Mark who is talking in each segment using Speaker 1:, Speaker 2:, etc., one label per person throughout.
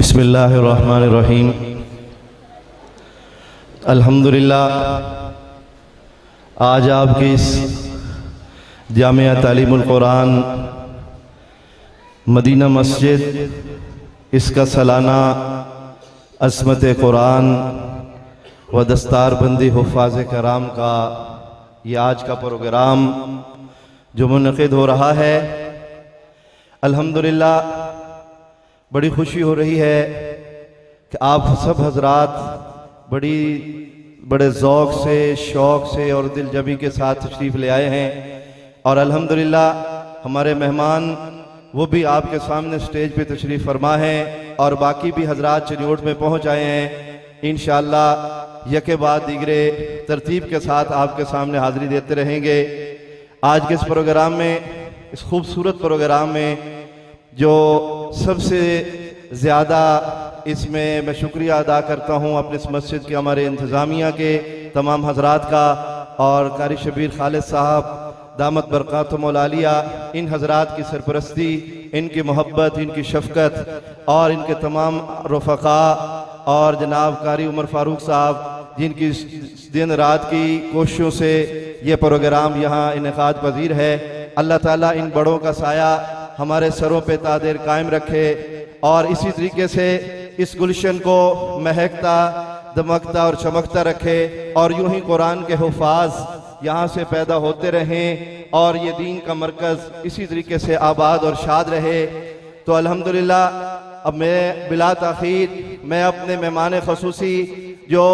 Speaker 1: بسم اللہ الرحمن الرحیم۔ الحمدللہ آج آپ کی اس جامعہ تعلیم القرآن مدینہ مسجد اس کا سالانہ عظمت قرآن و دستار بندی حفاظ کرام کا یہ آج کا پروگرام جو منعقد ہو رہا ہے، الحمدللہ بڑی خوشی ہو رہی ہے کہ آپ سب حضرات بڑے ذوق سے، شوق سے اور دل جمی کے ساتھ تشریف لے آئے ہیں، اور الحمدللہ ہمارے مہمان وہ بھی آپ کے سامنے سٹیج پہ تشریف فرما ہیں، اور باقی بھی حضرات چنیوٹ میں پہنچ آئے ہیں۔ انشاءاللہ یکے بعد دیگرے ترتیب کے ساتھ آپ کے سامنے حاضری دیتے رہیں گے۔ آج کے اس پروگرام میں، اس خوبصورت پروگرام میں جو سب سے زیادہ اس میں شکریہ ادا کرتا ہوں اپنے اس مسجد کے ہمارے انتظامیہ کے تمام حضرات کا، اور قاری شبیر خالد صاحب دامت برکاتہم العالیہ، ان حضرات کی سرپرستی، ان کی محبت، ان کی شفقت، اور ان کے تمام رفقاء، اور جناب قاری عمر فاروق صاحب جن کی دن رات کی کوششوں سے یہ پروگرام یہاں انعقاد پذیر ہے۔ اللہ تعالیٰ ان بڑوں کا سایہ ہمارے سروں پہ تا دیر قائم رکھے، اور اسی طریقے سے اس گلشن کو مہکتا، دمکتا اور چمکتا رکھے، اور یوں ہی قرآن کے حفاظ یہاں سے پیدا ہوتے رہیں، اور یہ دین کا مرکز اسی طریقے سے آباد اور شاد رہے۔ تو الحمدللہ اب میں بلا تاخیر اپنے مہمان خصوصی جو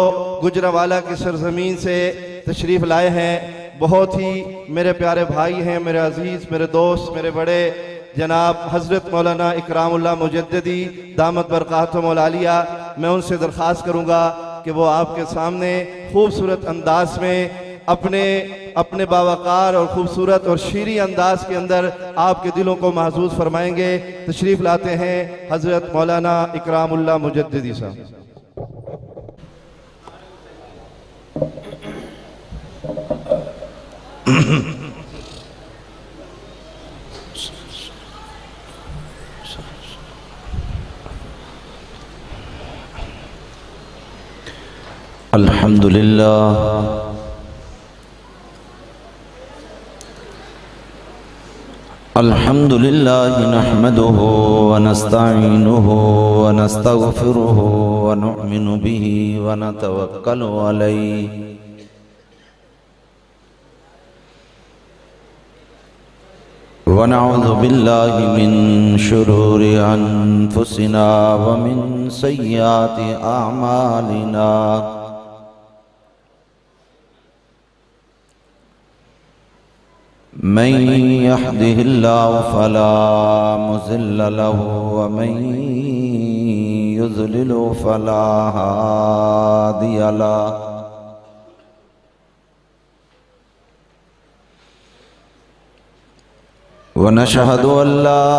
Speaker 1: گجرانوالہ کی سرزمین سے تشریف لائے ہیں، بہت ہی میرے پیارے بھائی ہیں، میرے عزیز، میرے دوست، میرے بڑے جناب حضرت مولانا اکرام اللہ مجددی دامت برکاتہم العالیہ، میں ان سے درخواست کروں گا کہ وہ آپ کے سامنے خوبصورت انداز میں اپنے باوقار اور خوبصورت اور شیریں انداز کے اندر آپ کے دلوں کو محظوظ فرمائیں گے۔ تشریف لاتے ہیں حضرت مولانا اکرام اللہ مجددی صاحب۔
Speaker 2: الحمد لله نحمده ونستعينه ونستغفره ونؤمن به ونتوكل عليه ونعوذ بالله من شرور أنفسنا ومن سيئات أعمالنا من يهده الله فلا مضل له ومن يضلل فلا هادي له ونشهد أن لا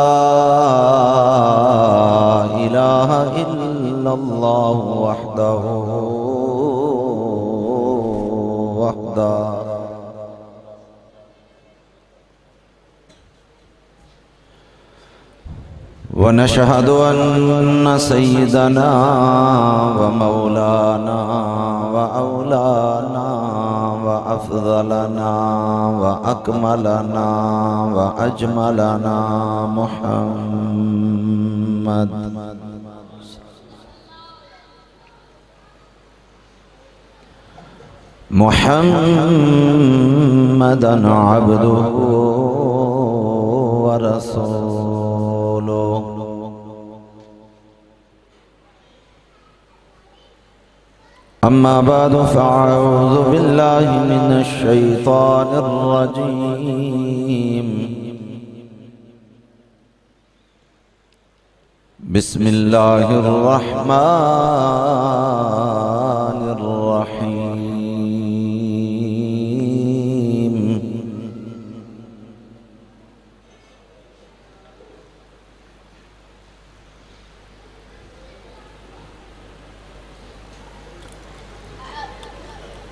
Speaker 2: إله إلا الله وحده ونشهد أن سيدنا ومولانا وأولانا وأفضلنا وأكملنا وأجملنا محمدًا عبده ورسوله أما بعد فأعوذ بالله من الشيطان الرجيم بسم الله الرحمن الرحيم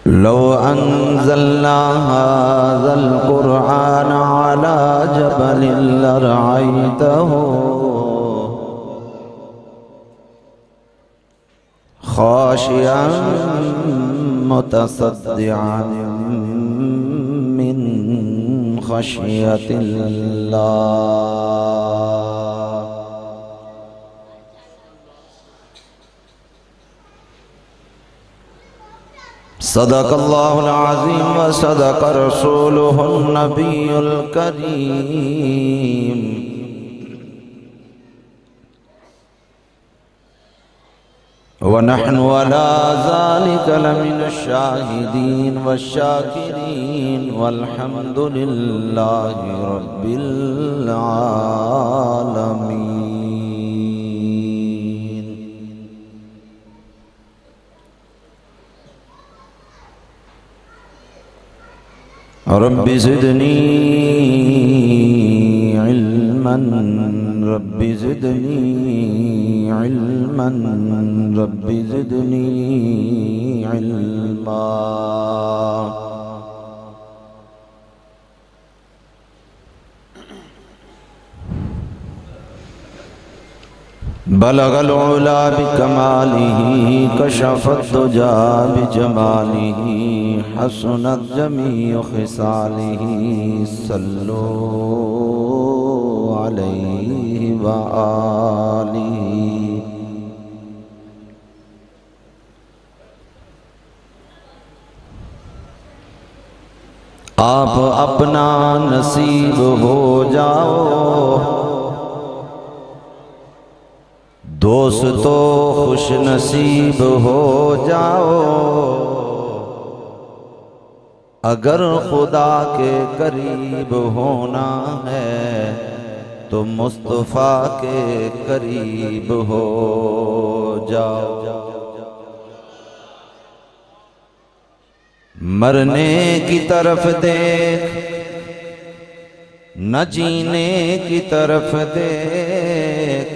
Speaker 2: لو أنزلنا هذا القرآن على جبل لرأيته خاشعا متصدعا من خشية الله. صدق الله العظيم وصدق رسوله النبي الكريم. ونحن على ذلك لمن الشاهدين والشاكرين والحمد لله رب العالمين. رب زدني علما رب زدني علما رب زدني علما. بلغ العلا بكماله كشف الدجى بجماله حسنت جميع خصاله صلوا عليه وآله. آپ اپنا نصیب ہو جاؤ، دوستو خوش نصیب ہو جاؤ. اگر خدا کے قریب ہونا ہے تو مصطفیٰ کے قریب ہو جاؤ. مرنے کی طرف دیکھ نہ جینے کی طرف دیکھ،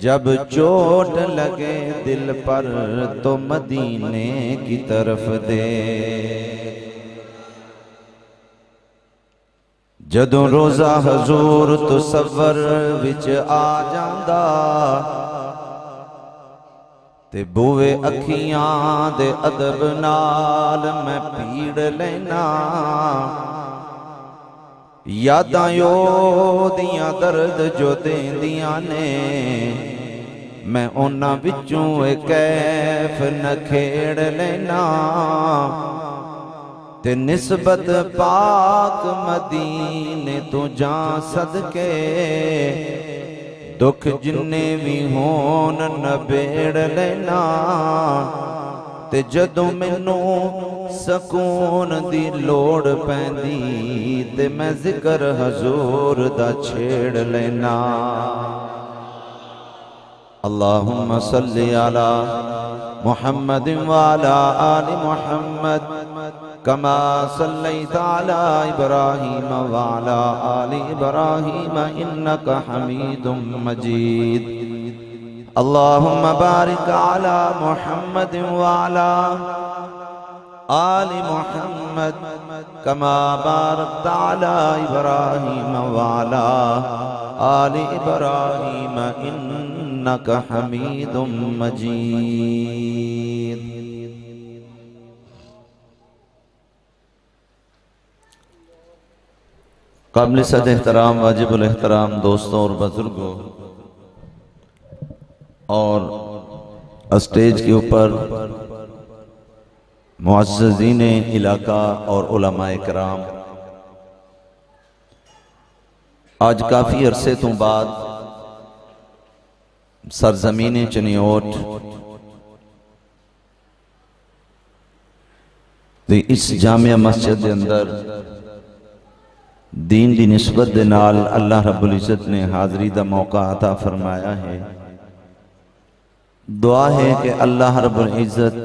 Speaker 2: جب چوٹ لگے دل پر تو مدینے کی طرف دیکھ. جدوں روزہ حضور تصور وچ آ جاندا تے بوئے اکھیاں دے ادب نال میں پیڑ لینا. یاداں دیاں درد جو دیندیاں نے، میں انہاں وچوں اے کیف نہ کھیڑ لینا. تے نسبت پاک مدینے تو جان صدقے، دکھ جنے بھی ہون نبیڑ لینا. تے جدوں مینوں سکون دی لوڑ پیندی تے میں ذکر حضور دا چھیڑ لینا. اللہم صلی علی محمد وعلی آل محمد کما صلیت علی ابراہیم وعلی آل ابراہیم انکا حمید مجید. اللہم بارک علی محمد وعلی آل محمد کما بارکت علی ابراہیم وعلی آل ابراہیم انکا حمید مجید. قابل صد احترام واجب الاحترام دوستوں اور بزرگوں اور اسٹیج کے اوپر معززین علاقہ اور علماء کرام، آج کافی عرصے تو بعد سرزمین چنیوٹ اس جامعہ مسجد کے اندر دین دی نسبت دے نال اللہ رب العزت نے حاضری دا موقع عطا فرمایا ہے. دعا ہے کہ اللہ رب العزت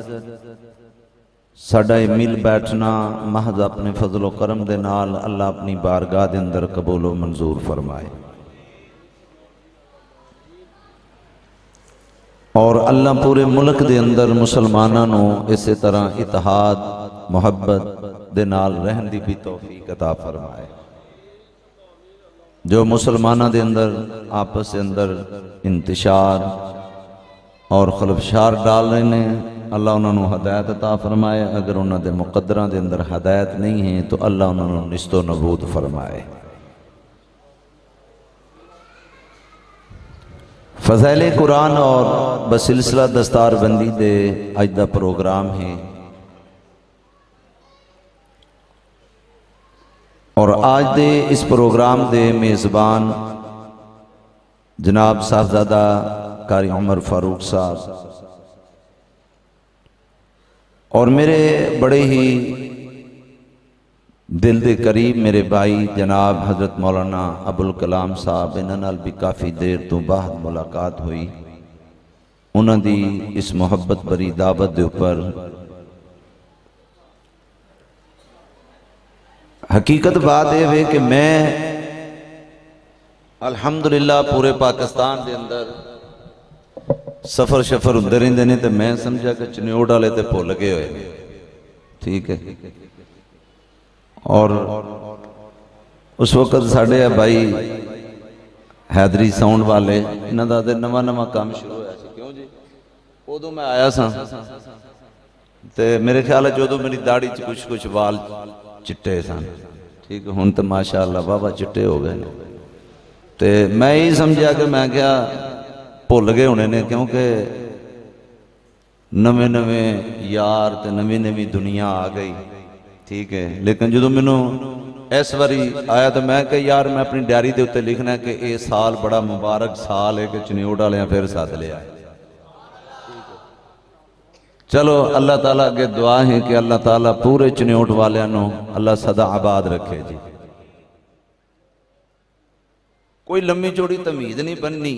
Speaker 2: ساڈا مل بیٹھنا محض اپنے فضل و کرم دے نال اللہ اپنی بارگاہ دے اندر قبول و منظور فرمائے. اور اللہ پورے ملک دے اندر مسلمانوں اسی طرح اتحاد محبت دے نال رہن دی بھی توفیق عطا فرمائے. جو مسلمانوں دے اندر آپس دے اندر انتشار اور خلفشار ڈال رہے ہیں، اللہ انہوں نے ہدایت عطا فرمائے، اگر انہوں دے مقدراں دے اندر ہدایت نہیں ہے تو اللہ انہوں نے نست و نبود فرمائے۔ فضائل قرآن اور بسلسلہ دستار بندی دے اج دا پروگرام ہے، اور آج دے اس پروگرام دے میزبان جناب صاحبزادہ قاری عمر فاروق صاحب اور میرے بڑے ہی دل دے قریب میرے بھائی جناب حضرت مولانا ابوالکلام صاحب، انہاں نال بھی کافی دیر تو بعد ملاقات ہوئی، انہاں دی اس محبت بری دعوت دے اوپر حقیقت بات ہے کہ میں الحمدللہ پورے پاکستان دے اندر سفر شفر ہوندے رہندے نے تے میں سمجھا کہ چنیوڑ والے تے بھول گئے ہوئے، ٹھیک ہے۔ اور اس وقت ساڑھے بھائی حیدری ساؤنڈ والے انہاں دا تے نواں نواں کام شروع ہویا سی، کیوں جی ادوں میں آیا سا تے میرے خیال ہے جدوں میری داڑھی چ کچھ وال چٹے سن، ٹھیک ہے، ہن تے ماشاءاللہ بابا چٹے ہو گئے تے میں ہی سمجھا کہ میں کیا بھول گئے ہونے نے، کیونکہ نویں نویں یار تے نویں نویں دنیا آ گئی، ٹھیک ہے۔ لیکن جدوں مینوں اس واری آیا تو میں کہ یار میں اپنی ڈائری دے اوتے لکھنا ہے کہ اے سال بڑا مبارک سال ہے کہ چنیوڑ والے پھر ساتھ لے آئے۔ چلو اللہ تعالیٰ اگے دعا ہے کہ اللہ تعالیٰ پورے چنیوڑ والوں اللہ سدا آباد رکھے جی، کوئی لمبی چوڑی تمیز نہیں بننی،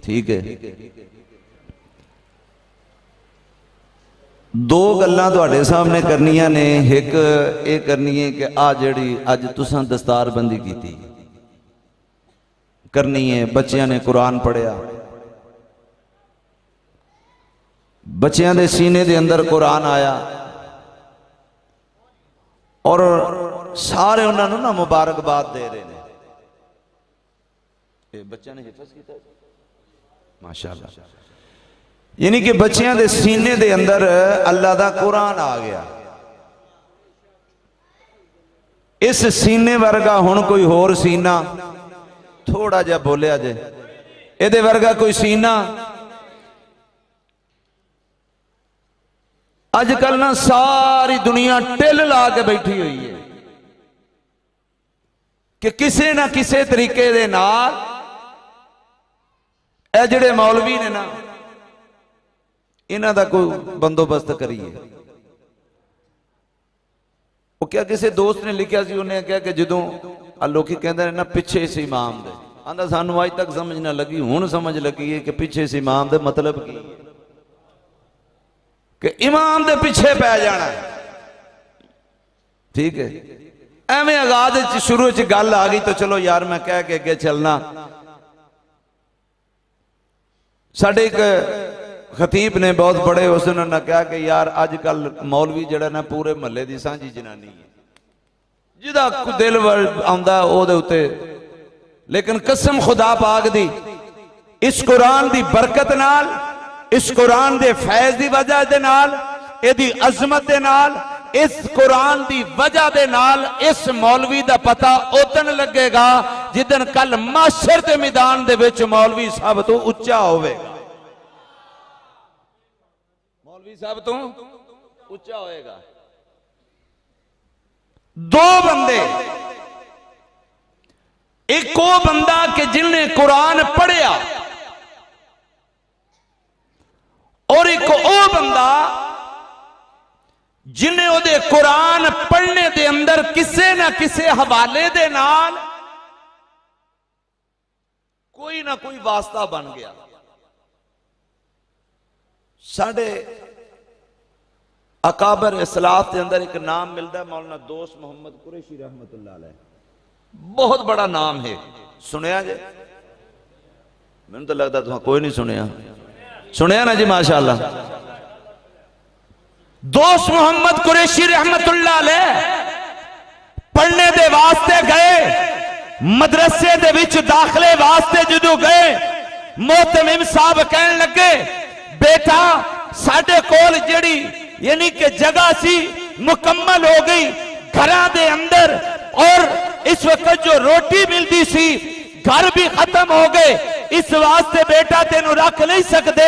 Speaker 2: ٹھیک ہے۔ دو گلاں تواڈے سامنے کرنیاں نے، ایک اے کرنی ہے کہ جڑی اج تساں دستار بندی کیتی کرنی ہے، بچیاں نے قرآن پڑھیا، بچیاں دے سینے دے اندر قرآن آیا اور سارے انہوں نے نا مبارکباد دے رہے ہیں۔ اے بچیاں نے حفظ کیتا ہے ماشاءاللہ، یعنی کہ بچیاں دے سینے دے اندر اللہ دا قرآن آ گیا۔ اس سینے ورگا ہن کوئی ہور سینہ تھوڑا جا بولیا جے، اے دے ورگا کوئی سینہ آج کل نا ساری دنیا ٹل لا کے بیٹھی ہوئی ہے کہ کسے نہ کسے طریقے دے نال اے جڑے مولوی نے نا انہاں دا کوئی بندوبست کریے۔ وہ کیا کسی دوست نے لکھیا سی، انہیں کہا کہ جدوں لوکی کہندے نے نا پیچھے سے امام دے، آندا سانو آج تک سمجھ نہ لگی، ہن سمجھ لگی ہے کہ پیچھے سے امام دے مطلب کی کہ امام دے پیچھے پہ جانا ہے، ٹھیک ہے۔ ایویں آغاز شروع چ گل آ گئی تو چلو یار میں کہہ کے اگے چلنا۔ ساڈے ایک خطیب نے بہت بڑے اس نے کہا کہ یار آج کل مولوی جڑا نا پورے محلے دی سانجھی جنانی ہے، جدا دل آندا او دے اوتے، لیکن قسم خدا پاک دی اس قرآن دی برکت نال، اس قرآن دے فیض دی وجہ دے نال، اے دی عظمت دے نال، اس قرآن دی وجہ دے نال اس مولوی دا پتہ اتن لگے گا جدن کل معاشر دے میدان دے وچ مولوی صاحب تو اچا ہوئے گا، مولوی صاحب تو اچا ہوئے گا۔ دو بندے، ایک وہ بندہ کہ جن نے قرآن پڑھیا اور ایک وہ بندہ جنہیں وہ دے قرآن پڑھنے دے اندر کسے نہ کسے حوالے دے نال کوئی نہ کوئی واسطہ بن گیا۔ ساڑھے اکابر اسلاف دے اندر ایک نام ملتا ہے، مولانا دوست محمد قریشی رحمت اللہ علیہ، بہت بڑا نام ہے، سنیا جے؟ میں نے تو لگتا تھا کوئی نہیں سنیا، سنیا نا جی ماشاءاللہ۔ دوست محمد قریشی رحمت اللہ علیہ پڑھنے دے واسطے گئے، مدرسے دے وچ داخلے واسطے جدو گئے، محتمم صاحب کہنے لگے بیٹا ساڈے کول جڑی یعنی کہ جگہ سی مکمل ہو گئی گھراں دے اندر، اور اس وقت جو روٹی ملتی سی گھر بھی ختم ہو گئے، اس واسطے بیٹا تینوں رکھ نہیں سکتے۔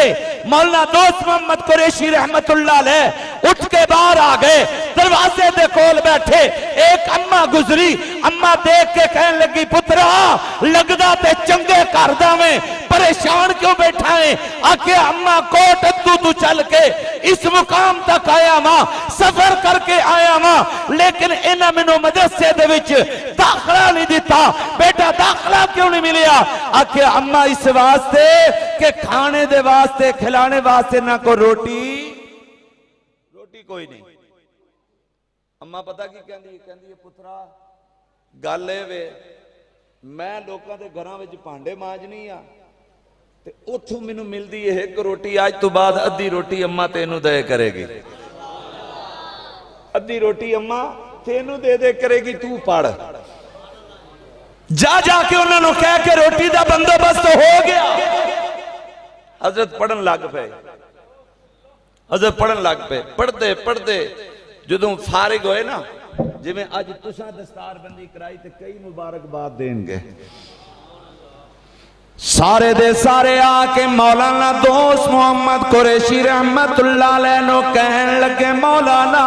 Speaker 2: مولانا دوست محمد قریشی رحمت اللہ علیہ اٹھ کے باہر آ گئے، دروازے دے کول بیٹھے، ایک اماں گزری، اماں دیکھ کے کہنے لگی پترا لگدا تے چنگے کردہ میں پریشان کیوں بیٹھا ہے؟ آکے اماں کوٹ ادو تو چل کے اس مقام تک آیا ماں، سفر کر کے آیا ماں، لیکن انہاں مینوں مدرسے دے وچ داخلہ نہیں دیتا، بیٹا داخلہ کیوں نہیں ملیا؟ آکے اماں اس واسطے کہ کھانے دے واسطے کھلانے واسطے نہ کو روٹی کوئی نہیں۔ اماں پتہ کی کہندی ہے پترا گل اے وے میں لوکاں دے گھراں وچ بھانڈے مانجنی آ تے اوتھوں مینوں ملدی ہے ایک روٹی، اج تو بعد ادھی روٹی اماں تینوں دے کرے گی، ادھی روٹی اماں تینوں دے کرے گی، تو پڑھ۔ جا کے انہوں نے کہہ کے روٹی دا بندوبست ہو گیا۔ حضرت پڑھن لگ پے، حضرت پڑھن لگ پے، پڑھتے جدوں فارغ ہوئے نا، جی میں آج تساں دستار بندی کرائی تے کئی مبارکباد دیں گے۔ سارے دے سارے آکے مولانا دوست محمد قریشی رحمت اللہ علیہ نو کہن لگے مولانا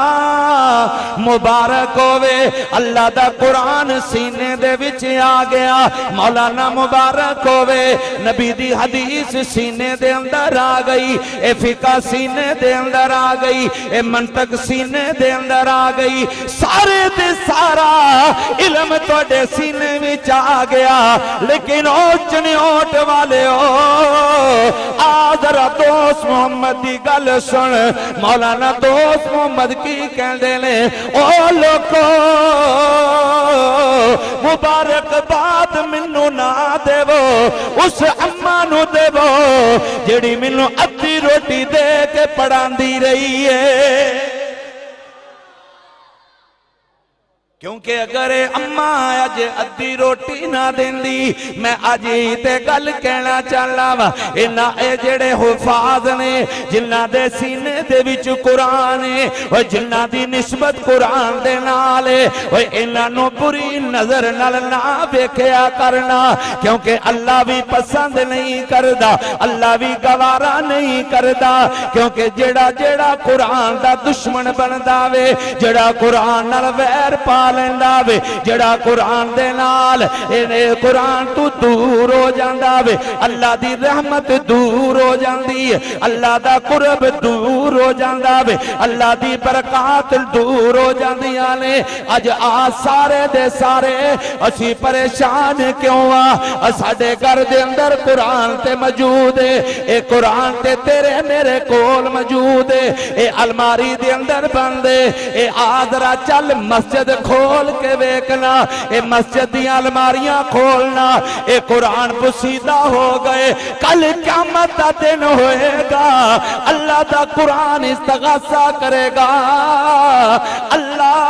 Speaker 2: مبارک ہوئے، اللہ دا قرآن سینے دے وچ آ گیا، مولانا مبارک ہوئے، نبی دی حدیث سینے دے اندر آ گئی، اے فقہ سینے دے اندر آ گئی، اے منطق سینے دے اندر آ گئی، سارے دے سارا علم توڑے سینے وچ آ گیا، لیکن اوچ نیوٹ والے آدھرہ دوست محمد دی گل سن، مولانا دوست محمد کی کہندے نے او لوگو مبارک باد منو نہ دیو، اس اماں نو دیو جڑی منو ادھی روٹی دے کے پڑھاندی رہی ہے، کیونکہ اگر اماں آج ادھی روٹی نہ دیندی، میں آج ہی تے گل کہنا چاہلا وا، انہاں اے جڑے حفاظ نے جنہاں دے سینے دے وچ قرآن ہے، اور جنہاں دی نسبت قرآن دے نالے، اور انہاں نو بری نظر نال نہ ویکھیا کرنا، کیونکہ اللہ بھی پسند نہیں کردا، اللہ بھی گوارا نہیں کردا، کیونکہ جڑا قرآن دا دشمن بندا وے، جڑا قرآن نال ویر پا لیندہ وے، جڑا قرآن دے نال قرآن تو دور ہو جاندہ وے، اللہ دی رحمت دور ہو جاندی ہے، اللہ دا قرب دور ہو جاندہ وے، اللہ دی برکات دور ہو جاندی آنے۔ اج سارے دے سارے اسی پریشان کیوں ساڈے گھر دے اندر قرآن تے موجود ہے، اے قرآن تے تیرے میرے کول موجود ہے، اے الماری دے اندر بندے، اے آدھرا چل مسجد کھول کے ویکنا، اے مسجد دیاں الماریاں کھولنا، اے قرآن پسیدہ ہو گئے، کل قیامت دا دن ہوئے گا، اللہ دا قرآن استغاثہ کرے گا، اللہ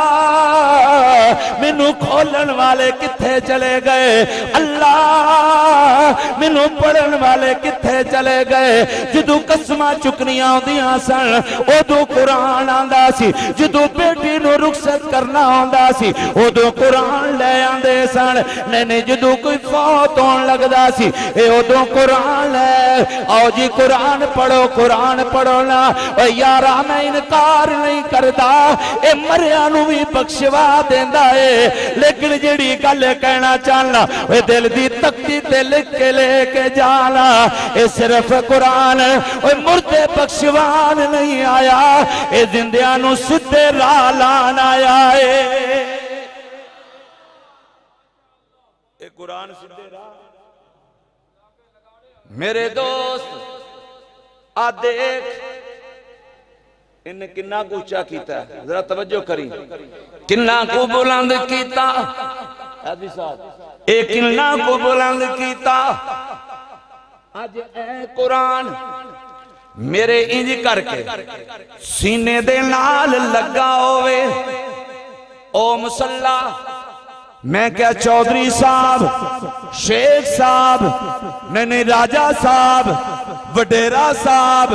Speaker 2: مینوں کھولن والے کتھے چلے گئے، اللہ مینوں پڑھن والے کتھے چلے گئے، جدو قسمہ چکنیاں ہوندیاں سن ادو قرآن آندا سی، جدو بیٹی نو رخصت کرنا آندا سی ادو قرآن لے آندے سن، نہیں جدو کوئی فوت ہون لگدا سی اے ادو قرآن لے آؤ جی قرآن پڑھو نا، اے یارا میں انکار نہیں کردا، اے مریا نو بھی بخشوا دیندا ہے، لیکن جڑی گل کہنا چاہنا اے دل دی تختی تے لکھ کے لے کے جانا، اے صرف قرآن اے مردے بخشوان نہیں آیا، اے زندیاں نو سدھے راہ لان آیا ہے، اے قرآن سدھے راہ۔ میرے دوست آ دیکھ انہیں کننا کو اچھا کیتا ہے، ذرا توجہ کریں، کننا کو بلند کیتا، اے کننا کو بلند کیتا، آج اے قرآن میرے انج کر کے سینے دے نال لگا ہوئے، او مسلح میں کیا چودھری صاحب، شیخ صاحب، نہیں راجہ صاحب، وڈیرا صاحب،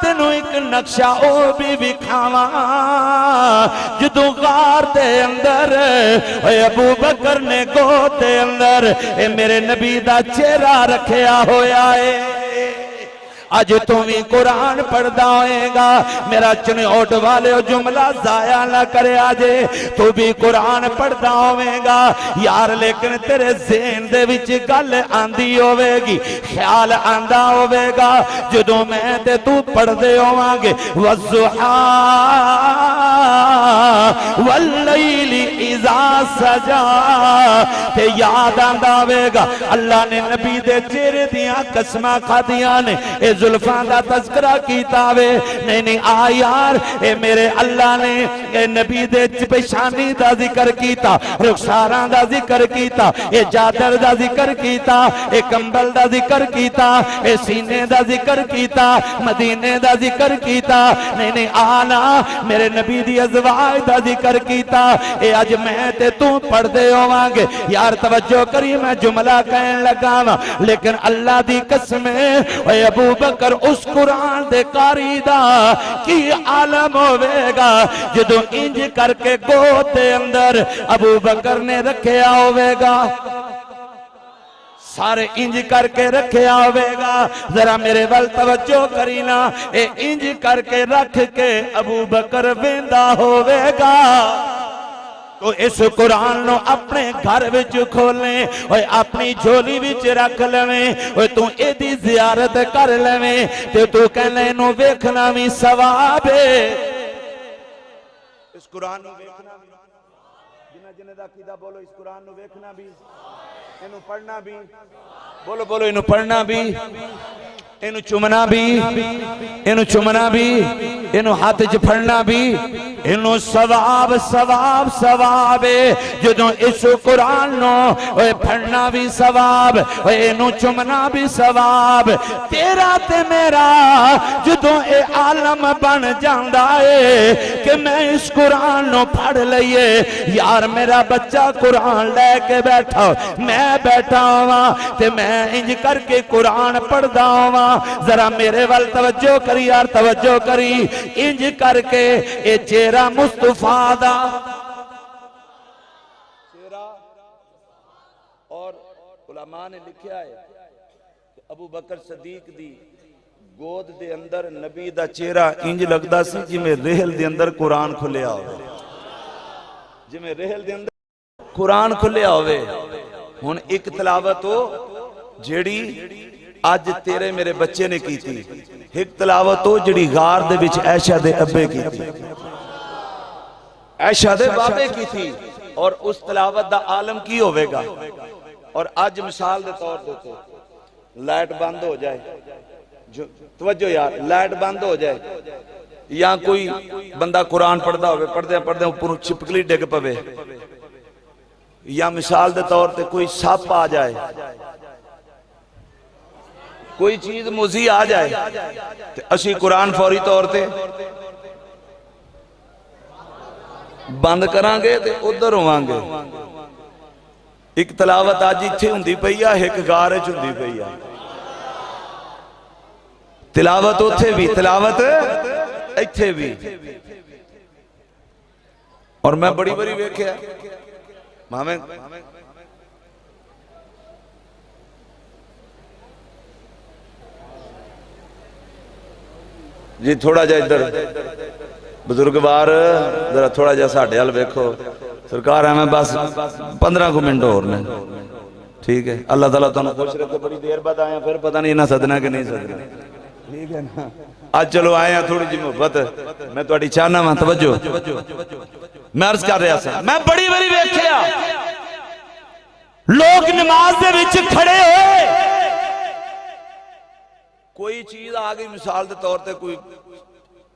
Speaker 2: تینوں ایک نقشہ او بھی وکھاواں جدوں غار دے اندر اے ابو بکر نے گود دے اندر اے میرے نبی دا چہرہ رکھیا ہویا ہے اج تو بھی قرآن پڑھدا ہوئے گا میرا چنوٹ والے جملہ ضائع نہ کرے آجے تو بھی قرآن پڑھدا ہوئے گا یار لیکن تیرے ذہن دے وچ گل آندی ہوئے گی خیال آندا ہوئے گا جدوں میں تے تو پڑھ دے ہوواں گے والضحا واللیل اذا سجا تے یاد آندا ہوئے گا اللہ نے نبی دے چہرے دیاں قسماں کھادیاں نے اے زلفاں دا تذکرہ کیتا وے نہیں آ یار اے میرے اللہ نے اے نبی دے پیشانی دا ذکر کیتا رخساراں دا ذکر کیتا اے چادر دا ذکر کیتا اے کمبل دا ذکر کیتا اے سینے دا ذکر کیتا مدینے دا ذکر کیتا نہیں آنا میرے نبی دی ازواج دا ذکر کیتا اے اج میں تے تو پڑھ دے ہوواں گے یار توجہ کری میں جملہ کہن لگا لیکن اللہ دی قسم اے ابو بکر اس قرآن دے قاری دا کی عالم ہوئے گا جدو انج کر کے گود دے اندر ابو بکر نے رکھیا ہوئے گا سارے انج کر کے رکھیا ہوئے گا ذرا میرے ول توجہ کرینا اے انج کر کے رکھ کے ابو بکر ویندا ہوئے گا تو اس قرآن نو اپنے گھر وچ کھولیں اور اپنی جھولی وچ رکھ لویں اور تو اے دی زیارت کر لویں تو کہنے نو ویکھنا بھی ثواب ہے اس قرآن نو ویکھنا بھی جنہ دا عقیدہ بولو اس قرآن نو ویکھنا بھی انہوں پڑھنا بھی بولو بولو انہوں پڑھنا بھی انہوں چمنا بھی انہوں چمنا بھی انہوں ہاتھ پھڑنا بھی انہوں ثواب ثواب ثواب جدوں اس قرآن نو پھڑنا بھی ثواب انہوں چمنا بھی ثواب تیرا تے میرا جدوں اے عالم بن جاندہ ہے کہ میں اس قرآن نو پڑھ لئیے یار میرا بچہ قرآن لے کے بیٹھا میں بیٹھا ہوا تے میں انج کر کے قرآن پڑھ دا ہوا ذرا میرے وال توجہ کری یار توجہ کری انج کر کے اے چہرہ مصطفیٰ دا چہرہ اور علماء نے لکھیا ہے کہ ابو بکر صدیق دی گود دے اندر نبی دا چہرہ انج لگدا سی جی میں رحل دے اندر قرآن کھلیا ہوئے جی میں رحل دے اندر قرآن کھلیا ہوئے ہن ایک تلاوت ہو جیڑی آج تیرے میرے بچے نے کی تھی ایک تلاوت ہو جڑی غار دے وچ عائشہ دے ابے کی تھی عائشہ دے بابے کی تھی اور اس تلاوت دا عالم کی ہوئے گا اور آج مثال دے طور دیتے لائٹ بند ہو جائے توجہ یار لائٹ بند ہو جائے یا کوئی بندہ قرآن پڑھدا ہوئے پڑھدے اوپر چپکلی ڈگ پوے یا مثال دے طور تے کوئی ساپ آ جائے کوئی چیز موزی آ جائے تے اسی قرآن فوری طور تے بند کران گے تے ادھر ہوان گے ایک تلاوت آج اتھے ہوندی پئیا ایک گارے ہوندی پئیا تلاوت اتھے بھی تلاوت اتھے بھی اور میں بڑی بڑی ویکھیا مامیں جی تھوڑا جا ادھر بزرگ بار ذرا تھوڑا جا ساڑھے حال بیکھو سرکار ہے میں بس 15 کو منٹ اور میں ٹھیک ہے اللہ تعالیٰ تو خوش رکھے بڑی دیر بعد آیا پھر پتہ نہیں نہ صدنا کہ نہیں صدنا ٹھیک ہے نا آج چلو آیا تھوڑی جی محبت میں تو اٹھی چاہنا ماں توجہ میں عرض کر رہا سا میں بڑی بڑی بیکھیا لوگ نماز دے وچ کھڑے ہوئے کوئی چیز آگئی مثال دے طور تے کوئی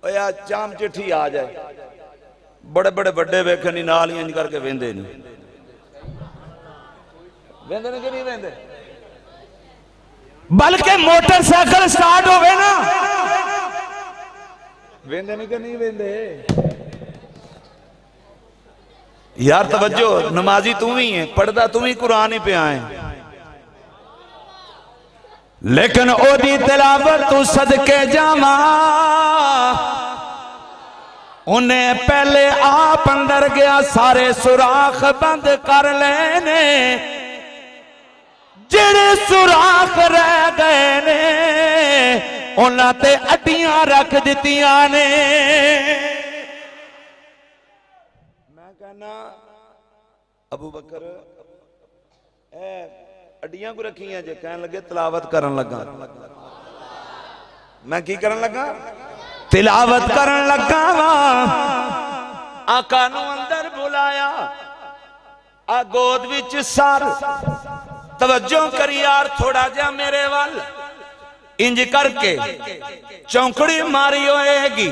Speaker 2: یا چام چٹھی آ جائے بڑے بڑے بڑے بیکھنی نالیاں کر کے ویندے نہیں ویندے نہیں کہ نہیں ویندے بلکہ موٹر سائیکل سٹارٹ ہوئے نا ویندے نہیں کہ نہیں ویندے یار توجہ نمازی تم ہی ہیں پڑھدا تم ہی قرآن ہی پہ آئیں لیکن او دی تلاوت تو صدقے جاواں انہیں پہلے آپ اندر گیا سارے سوراخ بند کر لینے جڑے سوراخ رہ گئے نے انہاں تے اڈیاں رکھ دتیاں نے میں کہنا ابو بکر اے اڈیاں کو رکھی ہیں جے کہنے لگے تلاوت کرن لگا میں کی کرن لگا تلاوت کرن لگا آقا نو اندر بلایا آ گود وچ سار توجہ کری یار تھوڑا جا میرے وال انج کر کے چونکڑی ماری ہوئے گی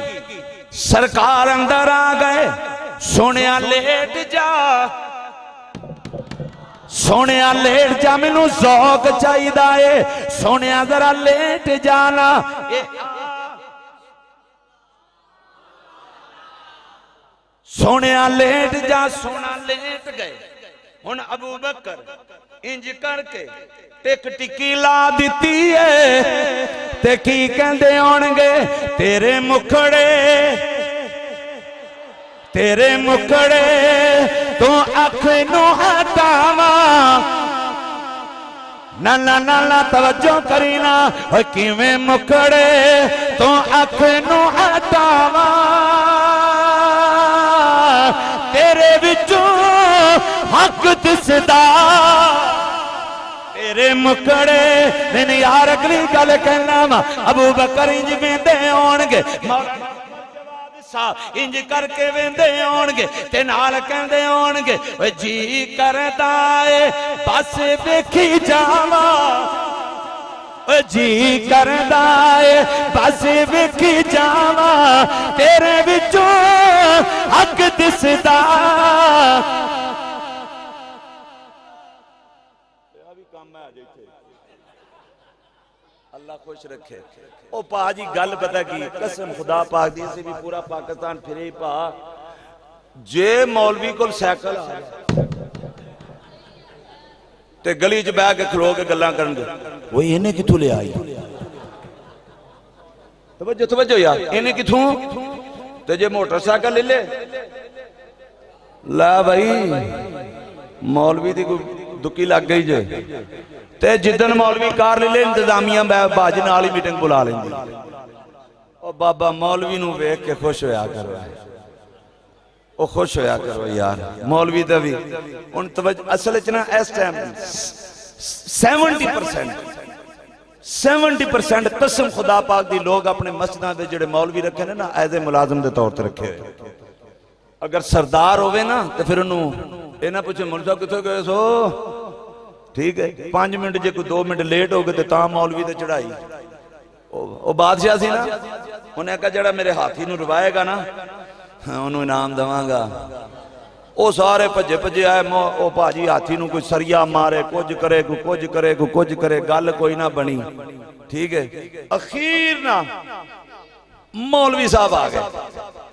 Speaker 2: سرکار اندر آ گئے سونیا لیٹ جا سونیا لیٹ جا مینوں ذوق چاہیدا ہے سونیا ذرا لیٹ جانا سونیا لیٹ جا سونا لیٹ گئے ہن ابو بکر انج کر کے ٹک ٹکی لا دیتی ہے تے کی کہندے ہون گے تیرے مکھڑے تو اکھ نو ہٹاواں نانا توجہ کرینا کیویں مکھڑے تو اکھ نو ہٹاواں تیرے وچوں حق دسدا تیرے مکڑے نہیں یار اگلی گل کہنا وا ابو بکر انج ویندے ہون گے انج کر کے ویندے ہون گے تے نال کہندے ہون گے اوے جی کردا اے بس ویکھی جاواں اوے جی کردا اے بس ویکھی جاواں تیرے وچوں حق دسدا اللہ خوش رکھے او پا جی گل پتہ کی قسم خدا پاک دی سے بھی پورا پاکستان پھرے ہی پا جے مولوی کو سیکل تے گلی چ بیٹھ کے کھلو کے گلاں کرن گے وہ انہیں کتھوں لے آئی توجہ یار انہیں کتھوں تے جے موٹر سائیکل لے لے لا بھائی مولوی دی کوئی دکی لگ گئی جے تے جدن مولوی کار لے لے انتظامیہ باجی نالی میٹنگ بلا لیں دی او بابا مولوی نو ویکھ کے خوش ہویا کرو او خوش ہویا کرو یار مولوی دا بھی ان توجہ اصل اچنا اس ٹائم 70% قسم خدا پاک دی لوگ اپنے مسجداں دے جڑے مولوی رکھے نا ایز اے ملازم دے طور تے رکھے اگر سردار ہوئے نا تو پھر انہوں اینا پوچھے مولوی صاحب کتھے گئے سو ٹھیک ہے 5 منٹ جے کوئی 2 منٹ لیٹ ہو گئے تو تاں مولوی تے چڑھائی وہ بادشاہ سی نا انہیں کہا جڑا میرے ہاتھی نو روائے گا نا انہوں انعام دواں گا او سارے پجے پجے آئے او پاجی ہاتھی نو کوئی سریا مارے کچھ کرے گل کوئی نہ بنی ٹھیک ہے اخیر نہ مولوی صاحب آگئے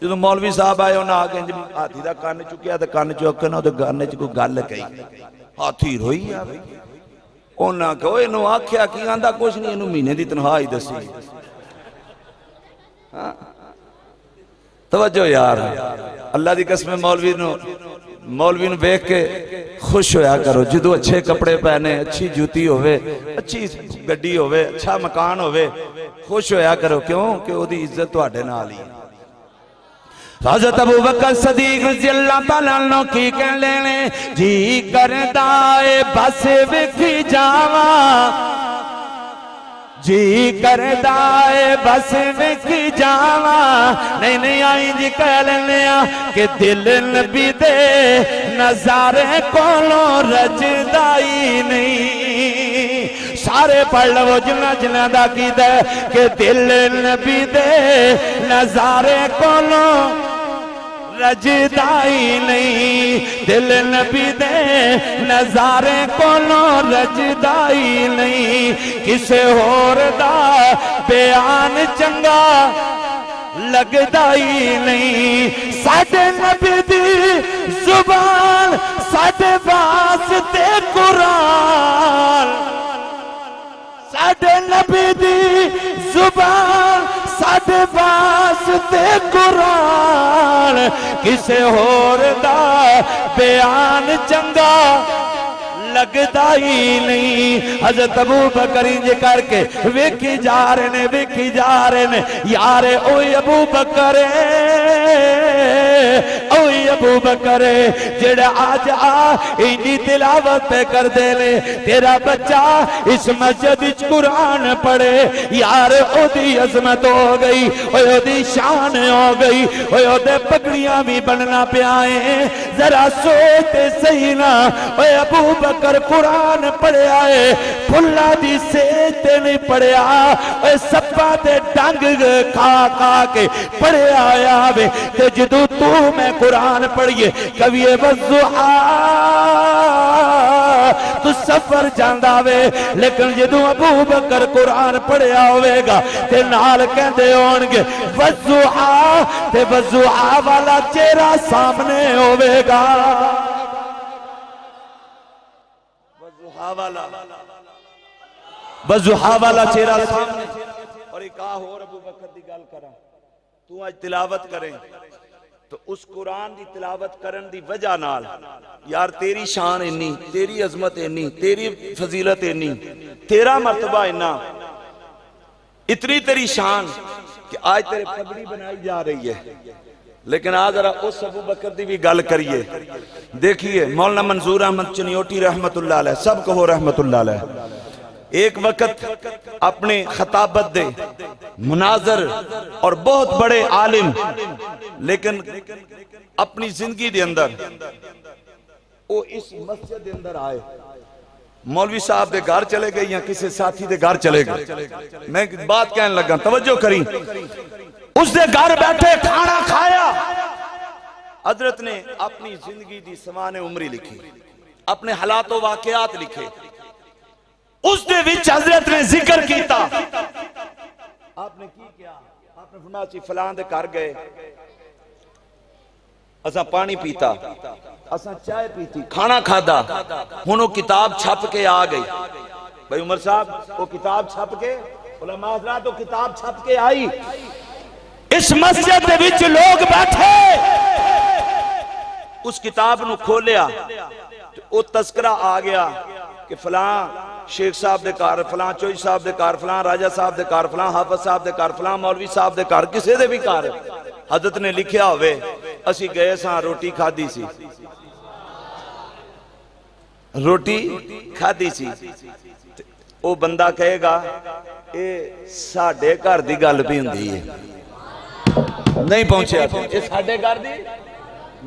Speaker 2: جدو مولوی صاحب آئے انہاں آگئے ہاتھی دا کان چکیا دا کان چکیا نا دا گانے چکو گل کئی ہاتھی روئی آگئے انہاں کہو انہوں آکھیا کی آندہ کچھ نہیں انہوں مہینے دی تنہائی دسی توجہ یار اللہ دی قسم مولوی نو بیک کے خوش ہویا کرو جدو اچھے کپڑے پہنے اچھی جوتی ہوئے اچھی گڈی ہوئے اچھا مکان ہوئے خوش ہویا کرو کیوں کہ وہ دی عزت تو آڑے نہ آلی حضرت ابو بکر صدیق رضی اللہ تعالیٰ عنہ کی کہہ لینے جی کردائے بس وکھی جاواں جی کردائے بس وکھی جاواں نہیں آئیں جی کہہ لینے کہ دل نبی دے نظارے کولوں رجدائی نہیں سارے پڑھ لو جنہ دا کی دے کہ دل نبی دے نظارے کولوں رجدائی نہیں دل نبی دے نظارے کولوں رجدائی نہیں کسے ہور دا بیان چنگا لگدائی نہیں ساڑھے نبی دی زبان ساڑھے واسطے قرآن ساڈے نبی دی زبان ساڈے واسطے قرآن کسے ہور دا بیان چنگا لگدا ہی نہیں حضرت ابو بکر انج کر کے ویکھی جا رہے نے یار اوے ابو بکر اوے ابو بکر جڑا آج انہی تلاوت پہ کر دے لے تیرا بچہ اس مسجد وچ قرآن پڑھے یار او دی عظمت ہو گئی او دی شان ہو گئی او دے پگڑیاں بھی بننا پیائیں ذرا سوچتے صحیح نا اے ابو بکر قرآن پڑھے آئے پھلا دی سیتے نہیں پڑھے آئے سپا تے ڈنگ کھا کے پڑھے آیا بے تے جدو تو میں قرآن پڑھئے کبھی وضحا تو سفر جاندہ وے لیکن جدو ابو بکر قرآن پڑھے آوے گا تے نال کہندے ہونگے وضحا تے وضحا والا چہرہ سامنے ہوئے گا وضحا والا چہرہ سامنے اور ایک اور ابو بکر دی گل کرا تو آج تلاوت کریں تو اس قرآن دی تلاوت کرن دی وجہ نال یار تیری شان انی تیری عظمت انی تیری فضیلت انی تیرا مرتبہ انا اتنی تیری شان کہ آج تیرے پگڑی بنائی جا رہی ہے لیکن آج ذرا اس ابو بکر دی بھی گل کریے دیکھیے مولانا منظور احمد چنیوٹی رحمت اللہ علیہ سب کہو رحمت اللہ علیہ ایک وقت اپنے خطابت دے مناظر اور بہت بڑے عالم لیکن اپنی زندگی دے اندر وہ اس مسجد دے اندر آئے مولوی صاحب دے گھر چلے گئے یا کسی ساتھی دے گھر چلے گئے میں بات کہنے لگا توجہ کریں اس دے گھر بیٹھے کھانا کھایا حضرت نے اپنی زندگی دی سمان عمری لکھی اپنے حالات و واقعات لکھے اس دے وچ حضرت نے ذکر کیتا آپ نے کی کیا آپ نے فرمایا چی فلان دے کر گئے اسا پانی پیتا اسا چائے پیتی کھانا کھادا ہنو کتاب چھپ کے آ گئی بھائی عمر صاحب وہ کتاب چھپ کے علماء حضرات وہ کتاب چھپ کے آئی اس مسجد دے وچ لوگ بیٹھے اس کتاب نو کھولیا وہ تذکرہ آ گیا کہ فلاں شیخ صاحب دے کار فلاں چوئی صاحب دے کار فلاں راجہ صاحب دے کار فلاں حافظ صاحب دے کار فلاں مولوی صاحب دے کار کسے دے بھی کار حضرت نے لکھیا ہوئے اسی گئے ساں روٹی کھا دی سی روٹی کھا دی سی وہ بندہ کہے گا اے ساڑھے کار دی گل بھی ہندی ہے نہیں پہنچے اے ساڑھے کار دی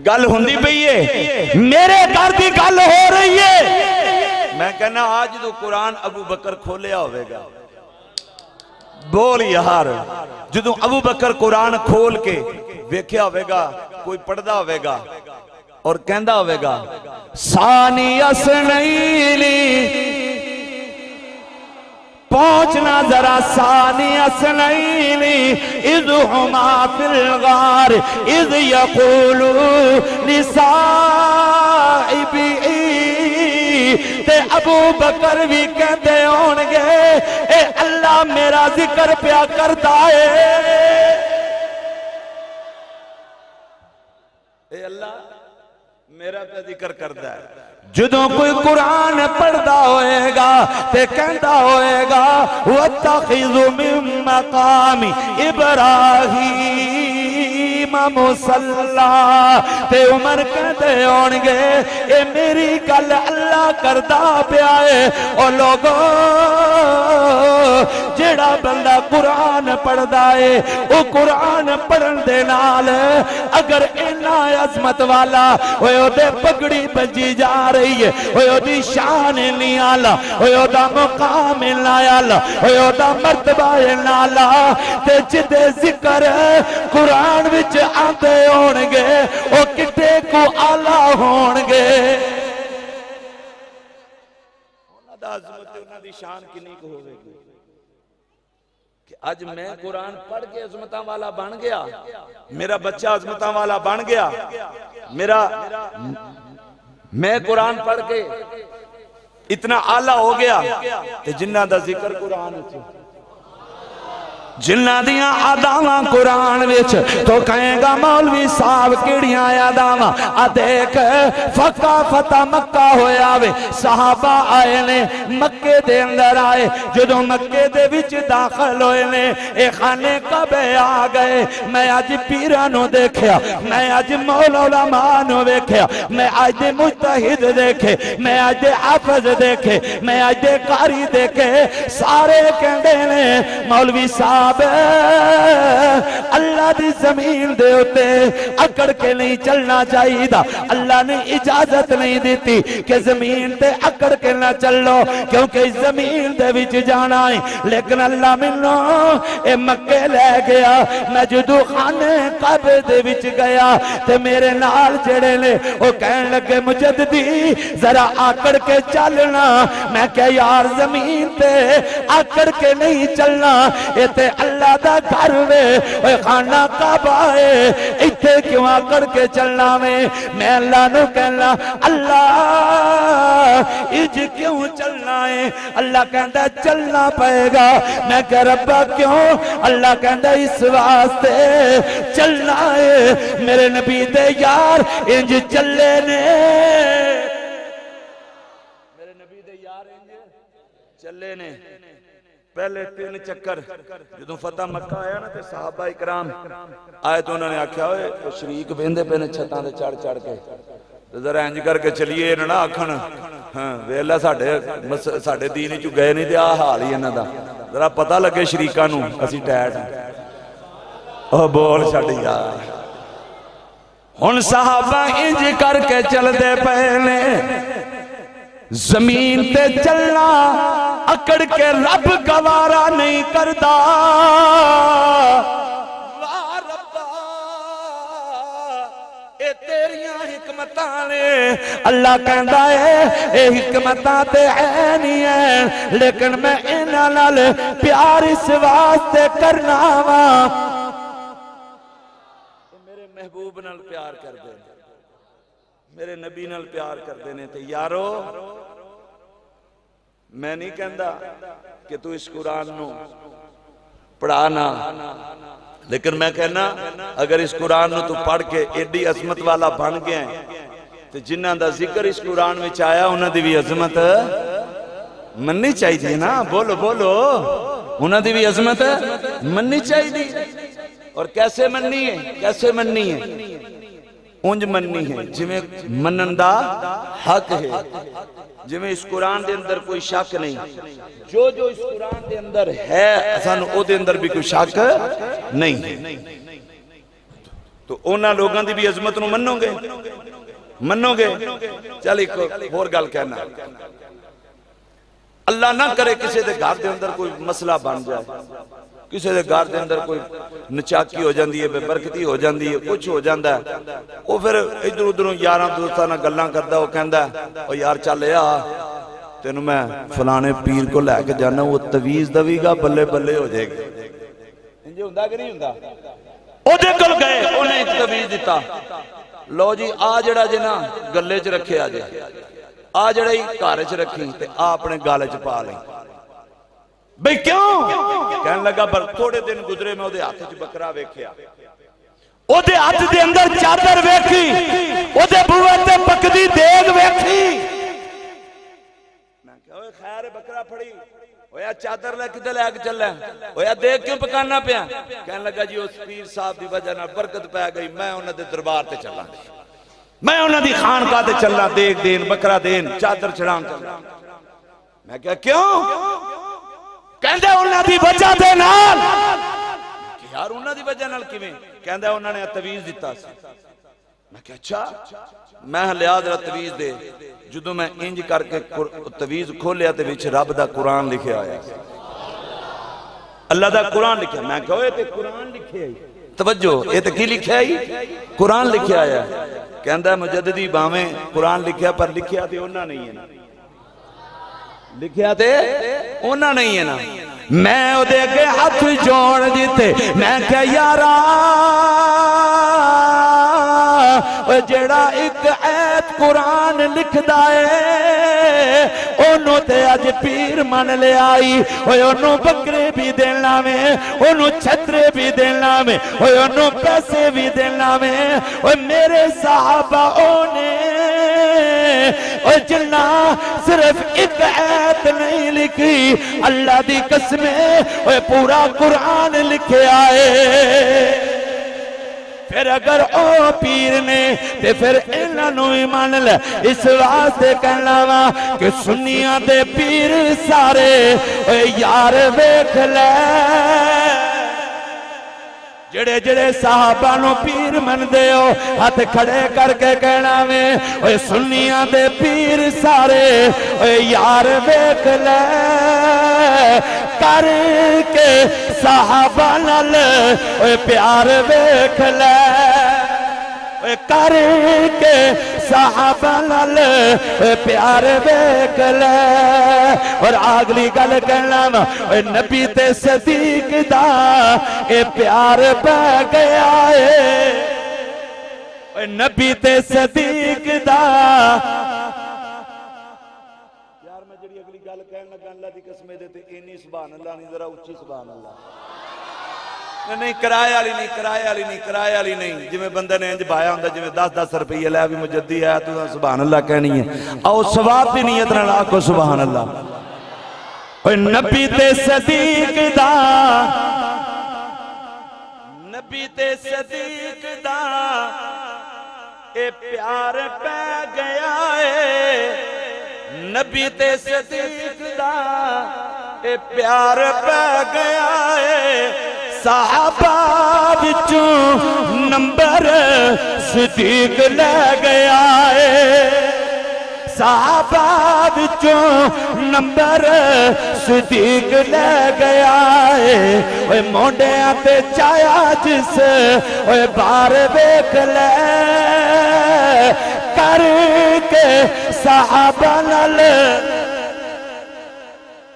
Speaker 2: گل ہندی پہی ہے میرے کار دی گل ہو رہی ہے میں کہنا آج تو قرآن ابو بکر کھولیا ہوئے گا بول یار جدو ابو بکر قرآن کھول کے ویکھیا ہوئے گا کوئی پڑھدا ہوئے گا اور کہندہ ہوئے گا ثانی اسنیلی پہنچنا ذرا ثانی اسنیلی اذ ہما فی الغار اذ یقولو لصاحبی تے ابو بکر بھی کہتے ہونگے اے اللہ میرا ذکر پیا کرتا ہے اے اللہ میرا پہ ذکر کرتا ہے جدوں کوئی قرآن پڑھدا ہوئے گا تے کہندا ہوئے گا وَاتَّخِذُ مِن مَقَامِ إِبْرَاهِيمَ مُصَلَّى تے عمر کہتے ہونگے اے میری گل اللہ کردہ پیا ہے اور لوگوں جڑا بندہ قرآن پڑھدا ہے وہ قرآن پڑھن دے نال اگر اینا عظمت والا وہ دے پگڑی بجی جا رہی ہے وہ دی شان نہیں آلا وہ دا مقام نہیں آلا وہ دا مرتبہ نہیں آلا تے جدے ذکر قرآن وچ آتے ہونگے وہ کتے کو آلہ ہونگے انہاں دا عظمت انہاں دی شان کنی کو ہوئے گی کہ آج میں قرآن پڑھ کے عظمتاں والا بن گیا میرا بچہ عظمتاں والا بن گیا میں قرآن پڑھ کے اتنا آلہ ہو گیا کہ جنہ دا ذکر قرآن ہے، جنہ دیاں آداواں قرآن وچ، تو کہیں گا مولوی صاحب کیڑیاں آداواں؟ آ دیکھ فقہ فتح مکہ ہویا وے، صحابہ آئے نے مکے دے اندر آئے، جدوں مکے دے وچ داخل ہوئے نے اے خانے کعبے آ گئے، میں آج پیرانو دیکھیا، میں آج مولا علماء نو دیکھیا، میں آج دے مجتہد دیکھے، میں آج دے حافظ دیکھے، میں آج دے قاری دیکھے، سارے کہندے نے مولوی صاحب اللہ دی زمین دے ہوتے اکڑ کے نہیں چلنا چاہیے دا، اللہ نے اجازت نہیں دیتی کہ زمین تے اکڑ کے نہ چلو کیونکہ زمین دے وچ جانا ہے، لیکن اللہ منو اے مکے لے گیا، میں جدو خانے کعبے دے وچ گیا تے میرے نال جڑے نے وہ کہن لگے مجددی ذرا آکڑ کے چلنا، میں کہ یار زمین تے آکڑ کے نہیں چلنا، اے تے اللہ دا گھر وے، اے خانہ کعبہ ہے، ایتھے کیوں آکڑ کے چلنا میں اللہ نو کہنا اللہ اج کیوں چلنا ہے؟ اللہ کہندا چلنا پائے گا، میں کہ ربا کیوں؟ اللہ کہندا اس واسطے چلنا ہے میرے نبی دے یار انج چلے نے، میرے نبی دے یار انج چلے نے۔ پہلے 3 چکر جدوں فتح مکہ آیا نا تے صحابہ اکرام آئے تو انہوں نے آکھیا ہوئے شریک بیندے پہ نے چھتاں دے چڑھ کے ذرا انج کر کے چلیے نہ آکھن ہاں ویلا ساڈے دین وچ گئے نہیں تے آ حال ہی انہاں دا، ذرا پتہ لگے شریکاں نوں اسی ٹیٹ او بول چھڈ یار۔ ہن صحابہ انج کر کے چلدے پئے نے، زمین تے چلنا اکڑ کے رب گوارا نہیں کردا، واہ ربا اے تیریاں حکمتاں نے، اللہ کہندا ہے اے حکمتاں تے ہے نہیں ہے لیکن میں انہاں نال پیار اس واسطے کرنا وا، میرے محبوب نال پیار کردے نے، میرے نبی نال پیار کردے نے، تے یارو میں نہیں کہندا کہ تو اس قرآن نو پڑھانا، لیکن میں کہنا اگر اس قرآن نو تو پڑھ کے ایڈی عظمت والا بن گیا ہے تو جنہاں دا ذکر اس قرآن میں چاہیا انہاں دی بھی عظمت مننی چاہیے نا، بولو بولو، انہاں دی بھی عظمت مننی چاہیے۔ اور کیسے مننی ہے؟ کیسے مننی ہے؟ انج مننی ہے جویں منندہ حق ہے، جویں اس قرآن دے اندر کوئی شک نہیں، جو اس قرآن دے اندر ہے سانو او دے اندر بھی کوئی شک نہیں، تو انہاں لوگاں دی بھی عظمت نو منو گے۔ چل ایک اور گل کہنا، اللہ نہ کرے کسی دے گھر دے اندر کوئی مسئلہ بن جائے، کسی دے گھر دے اندر کوئی نچاکی ہو جاندی ہے، بے برکتی ہو جاندی ہے، کچھ ہو جاندہ ہے، وہ پھر ادھر ادھروں یاراں دوستاں نال گلاں کردا، وہ کہندا ہے او یار چل آ تینوں میں فلانے پیر کو لے کے جانا، وہ تویز دوی گا بلے بلے ہو جائے گی، انجے ہوندا کہ نہیں ہوندا؟ او دے کول گئے انہیں تویز دیتا، لو جی آ جڑا جے نا گلے چ رکھے آ جائے، آ جڑا ہی گھر چ رکھی تے آ اپنے گال چ پا لیں، بھئی کیوں؟ کہنے لگا پر تھوڑے دن گزرے میں او دے ہاتھ چ بکرا ویکھیا، او دے ہاتھ دے اندر چادر ویکھی، او دے بوئے تے پکدی دیگ ویکھی، میں کہا اوے خیر بکرا پھڑی ہویا چادر لے کدے لے کے چلے ہویا دیکھ کیوں پکانا پیا؟ کہنے لگا جی اس پیر صاحب دی وجہ نال برکت پہ گئی، میں انہاں دے دربار تے چلا، میں انہاں دی خانقاہ تے چلا، دیکھ دین بکرا دین چادر چڑھان چلا۔ میں کہا کیوں؟ کہندے انہاں دی وجہ دے نال، یار انہاں دی وجہ نال کیویں؟ کہندے انہاں نے تویز دتا سی۔ میں کہا اچھا، میں لیا ذرا تویز دے، جدوں میں انج کر کے تویز کھولیا تے وچ رب دا قرآن لکھیا آیا، اللہ دا قرآن لکھیا۔ میں کہا اے تے قرآن لکھیا ہے، توجہ اے تے کی لکھیا ہے؟ قرآن لکھیا آیا۔ کہندا مجددی باویں قرآن لکھیا پر لکھیا تے انہاں نہیں ہے نا، لکھیا تے انہاں نہیں ہے نا۔ میں او دے کے ہاتھ جوڑ دیتے، میں کہ یارا جڑا ایک ایت قرآن لکھدا ہے انہوں تے اج پیر من لے آئی انہوں بکرے بھی دینا میں انہوں چھترے بھی دینا میں انہوں پیسے بھی دینا میں میرے صحابہ نے جنہ صرف ایک ایت نہیں لکھی اللہ دی قسمیں پورا قرآن لکھے آئے پھر اگر او پیر نے تے پھر انہوں ایمان لے اس واسطے کہنا وا کہ سنیاں دے پیر سارے یار ویکھ لے جڑے جڑے صحابہ نو پیر من دے ہو ہاتھ کھڑے کر کے کہنا میں اوے سنیاں دے پیر سارے اوے یار ویکھ لے کر کے صحابہ نال اوے پیار ویکھ لے اوے کر کے صحابہ نال پیار ویکھ لے اور اگلی گل کہنا اوے نبی تے صدیق دا اے پیار پہ گیا ہے اوے نبی تے صدیق دا یار میں جڑی اگلی گل کہن لگا اللہ دی قسم دے تے اینی سبحان اللہ نہیں ذرا اونچی سبحان اللہ نہیں کرائے والی نہیں کرائے والی نہیں کرائے والی نہیں جویں بندے نے انج بایا ہوندا جویں 10 روپے لے بھی مجدی ہے تو سبحان اللہ کہنی ہے آؤ ثواب دی نیت نال آکھو سبحان اللہ اوے نبی تے صدیق دا نبی تے صدیق دا اے پیار پہ گیا ہے نبی تے صدیق دا اے پیار پہ گیا ہے صحابہ وچوں نمبر صدیق لے گیا ہے صحابہ وچوں نمبر صدیق لے گیا ہے اوے مونڈیاں تے چایا جس اوے بار ویکھ لے کر کے صحابہ نال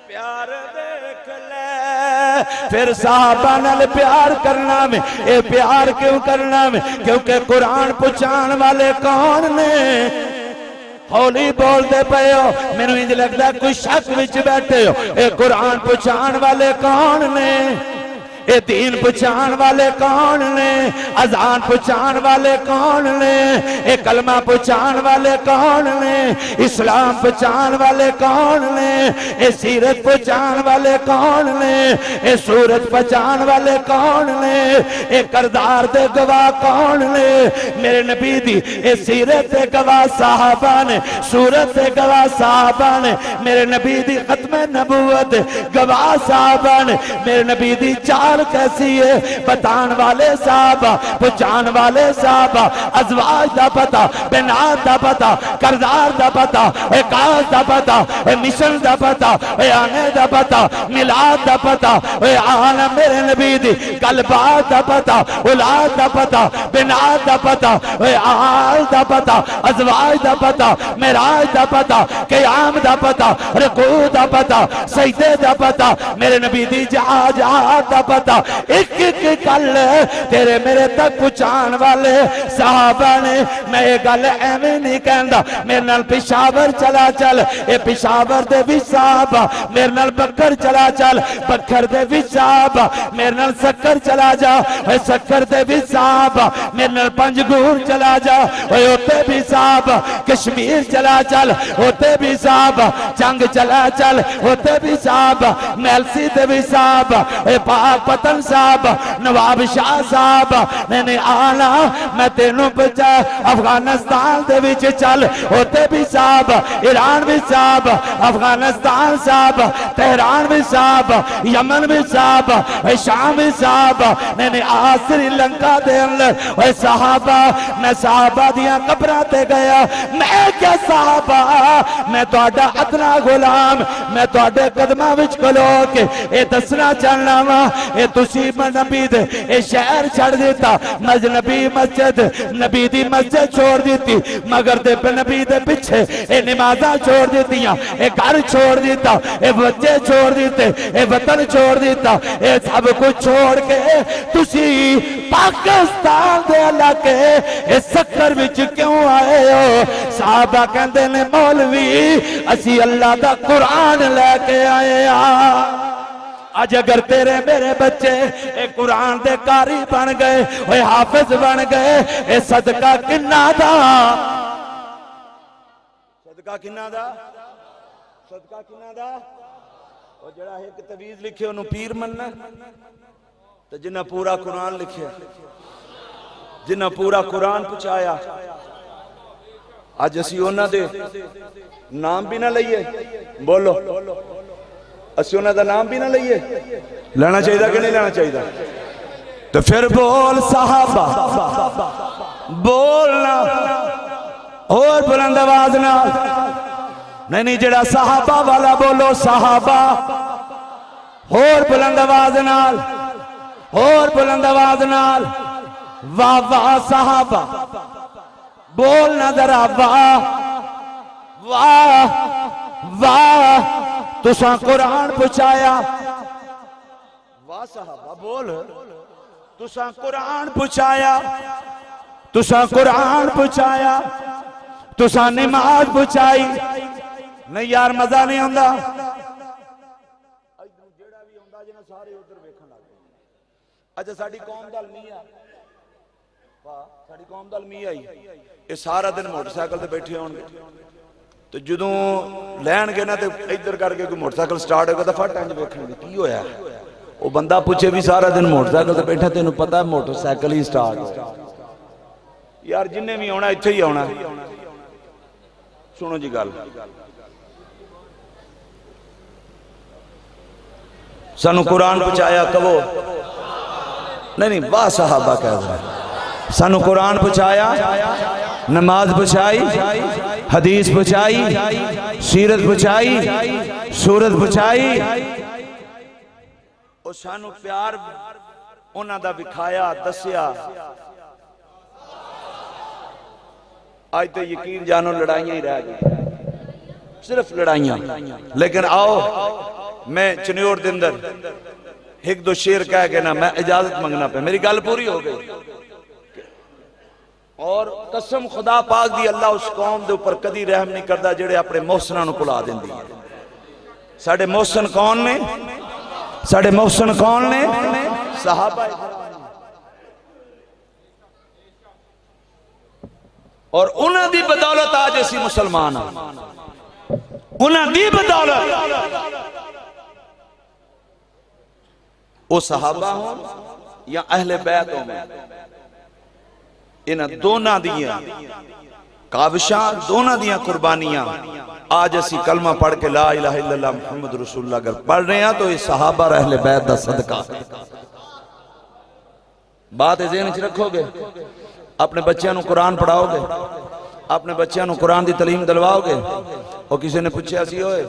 Speaker 2: پیار ویکھ لے پھر صحابہ نال پیار کرنا میں اے پیار کیوں کرنا میں کیونکہ قرآن پہنچان والے کون نے ہولی بول دے پئے ہو مینوں انج لگدا کوئی شک وچ بیٹھے ہو اے قرآن پہنچان والے کون نے اے دین پہنچان والے کون نے اذان پہنچان والے کون نے اے کلمہ پہنچان والے کون نے اسلام پہنچان والے کون نے اے سیرت پہنچان والے کون نے اے سورت پہنچان والے کون نے اے کردار دے گواہ کون نے میرے نبی دی اے سیرت دے گواہ صحابہ نے سورت دے گواہ صحابہ نے میرے نبی دی ختم نبوت گواہ صحابہ نے میرے نبی دی چار کیسی ہے بتان والے صحابہ پہچان والے صحابہ ازواج دا پتا بنات دا پتا کردار دا پتا اقاس دا پتا مشن دا پتا آنے دا پتا ملاد دا پتا عالم میرے نبی دی قلبات دا پتا اولاد دا پتا بنات دا پتا آل دا پتا ازواج دا پتا معراج دا پتا قیام دا پتا رکوع دا پتا سجدے دا پتا میرے نبی دی جہاد دا پتا ایک ایک گل تیرے میرے تک پہنچان والے صحابہ نے میں یہ گل ایویں نہیں کہندا میرے نال پشاور چلا چل اے پشاور دے وچ صحابہ میرے نال بکر چلا چل بکر دے وچ صحابہ میرے نال سکر چلا جا اے سکر دے وچ صحابہ میرے نال پنجگور چلا جا اے اوتے بھی صحابہ کشمیر چلا چل اوتے بھی صحابہ جنگ چلا چل اوتے بھی صحابہ میلسی دے بھی صحابہ اے پاک پتن صاحب نواب شاہ صاحب میں نے آنا میں تینوں بچا افغانستان دے وچ چل ہوتے بھی صاحب ایران بھی صاحب افغانستان صاحب تہران بھی صاحب یمن بھی صاحب شام بھی صاحب میں نے سری لنکا دے اندر اے صحابہ میں صحابہ دیاں قبراں تے گیا میں کیا صحابہ میں تہاڈا ادنا غلام میں تہاڈے قدماں وچ کھلو کے اے دسنا چاہنا وا
Speaker 3: اے تسی نبی دے اے شہر چھڑ دیتا نبی مسجد نبی دی مسجد چھوڑ دیتی مگر دے نبی دے پیچھے اے نمازاں چھوڑ دیتیاں اے گھر چھوڑ دیتا اے بچے چھوڑ دیتے اے وطن چھوڑ دیتا اے سب کچھ چھوڑ کے تسی پاکستان دے علاقے اے سکر وچ کیوں آئے ہو؟ صحابہ کہندے نے مولوی اسی اللہ دا قرآن لے کے آئے ہاں۔ آج اگر تیرے میرے بچے اے قرآن دے قاری بن گئے اے حافظ بن گئے اے صدقہ کنہ دا؟
Speaker 2: صدقہ کنہ دا؟ صدقہ کنہ دا؟ وہ جڑا ہے کہ تویز لکھے انہوں پیر مننا تو جنہ پورا قرآن لکھے جنہ پورا قرآن پچھایا آج اسی ہونا دے نام بھی نہ لئیے بولو اسی ہونا دا نام بھی نہ لئیے لینا چاہیے کہ نہیں لینا چاہیے
Speaker 3: تو پھر بول صحابہ بولنا اور بلند آواز نہ نہیں جڑا صحابہ والا بولو صحابہ اور بلند آواز نال اور بلند آواز نال واہ واہ صحابہ بولنا ذرا واہ واہ واہ تساں قرآن پچھایا
Speaker 2: واہ صحابہ بول
Speaker 3: تساں قرآن پچھایا تساں قرآن پچھایا تساں نماز پچھائی نہیں یار مزہ نہیں ہوندہ
Speaker 2: اچھا ساڑھی قوم دا المیہ ساڑھی قوم دا المیہ ہی یہ سارا دن موٹر سائیکل تے بیٹھے ہوں گے تو جدوں لین گے نا تے ادھر کر کے کوئی موٹر سائیکل سٹارٹ ہوگا تو فٹ انج بیٹھیں گے کی ہویا ہے وہ بندہ پوچھے بھی سارا دن موٹر سائیکل تے بیٹھا تے انہوں پتا ہے موٹر سائیکل ہی سٹارٹ ہویا یار جنہیں بھی ہونا اتھے ہی ہونا سنو جی گل سانو قرآن پچھایا کبو نہیں واہ صحابہ کہہ رہا ہے سانو قرآن پچھایا نماز پچھائی حدیث پچھائی سیرت پچھائی سورت پچھائی اور سانو پیار انہاں دا بکھایا دسیا آج تو یقین جانو لڑائیاں ہی رہ گئی صرف لڑائیاں لیکن آؤ میں چنیور دندر ایک دو شیر کہہ کے نا میں اجازت منگنا پہ میری گل پوری ہو گئی اور قسم خدا پاک دی اللہ اس قوم دے اوپر کدی رحم نہیں کردہ جڑے اپنے محسنہ نو کلا دیں دی ساڑھے محسن کون نے ساڑھے محسن کون نے صحابہ اور انہاں دی بدولت آج اسی مسلمان ہیں انہاں دی بدولت وہ صحابہ ہوں یا اہل بیت ہوں انہاں دونہ دیاں کاوشاں دونہ دیاں قربانیاں آج اسی کلمہ پڑھ کے لا الہ الا اللہ محمد رسول اللہ اگر پڑھ رہے ہیں تو یہ صحابہ اور اہل بیت دا صدقہ بات ذہن وچ رکھو گے اپنے بچیاں نو قرآن پڑھاؤ گے اپنے بچیاں نو قرآن دی تعلیم دلواؤ گے اور کسی نے پوچھا سی ہوئے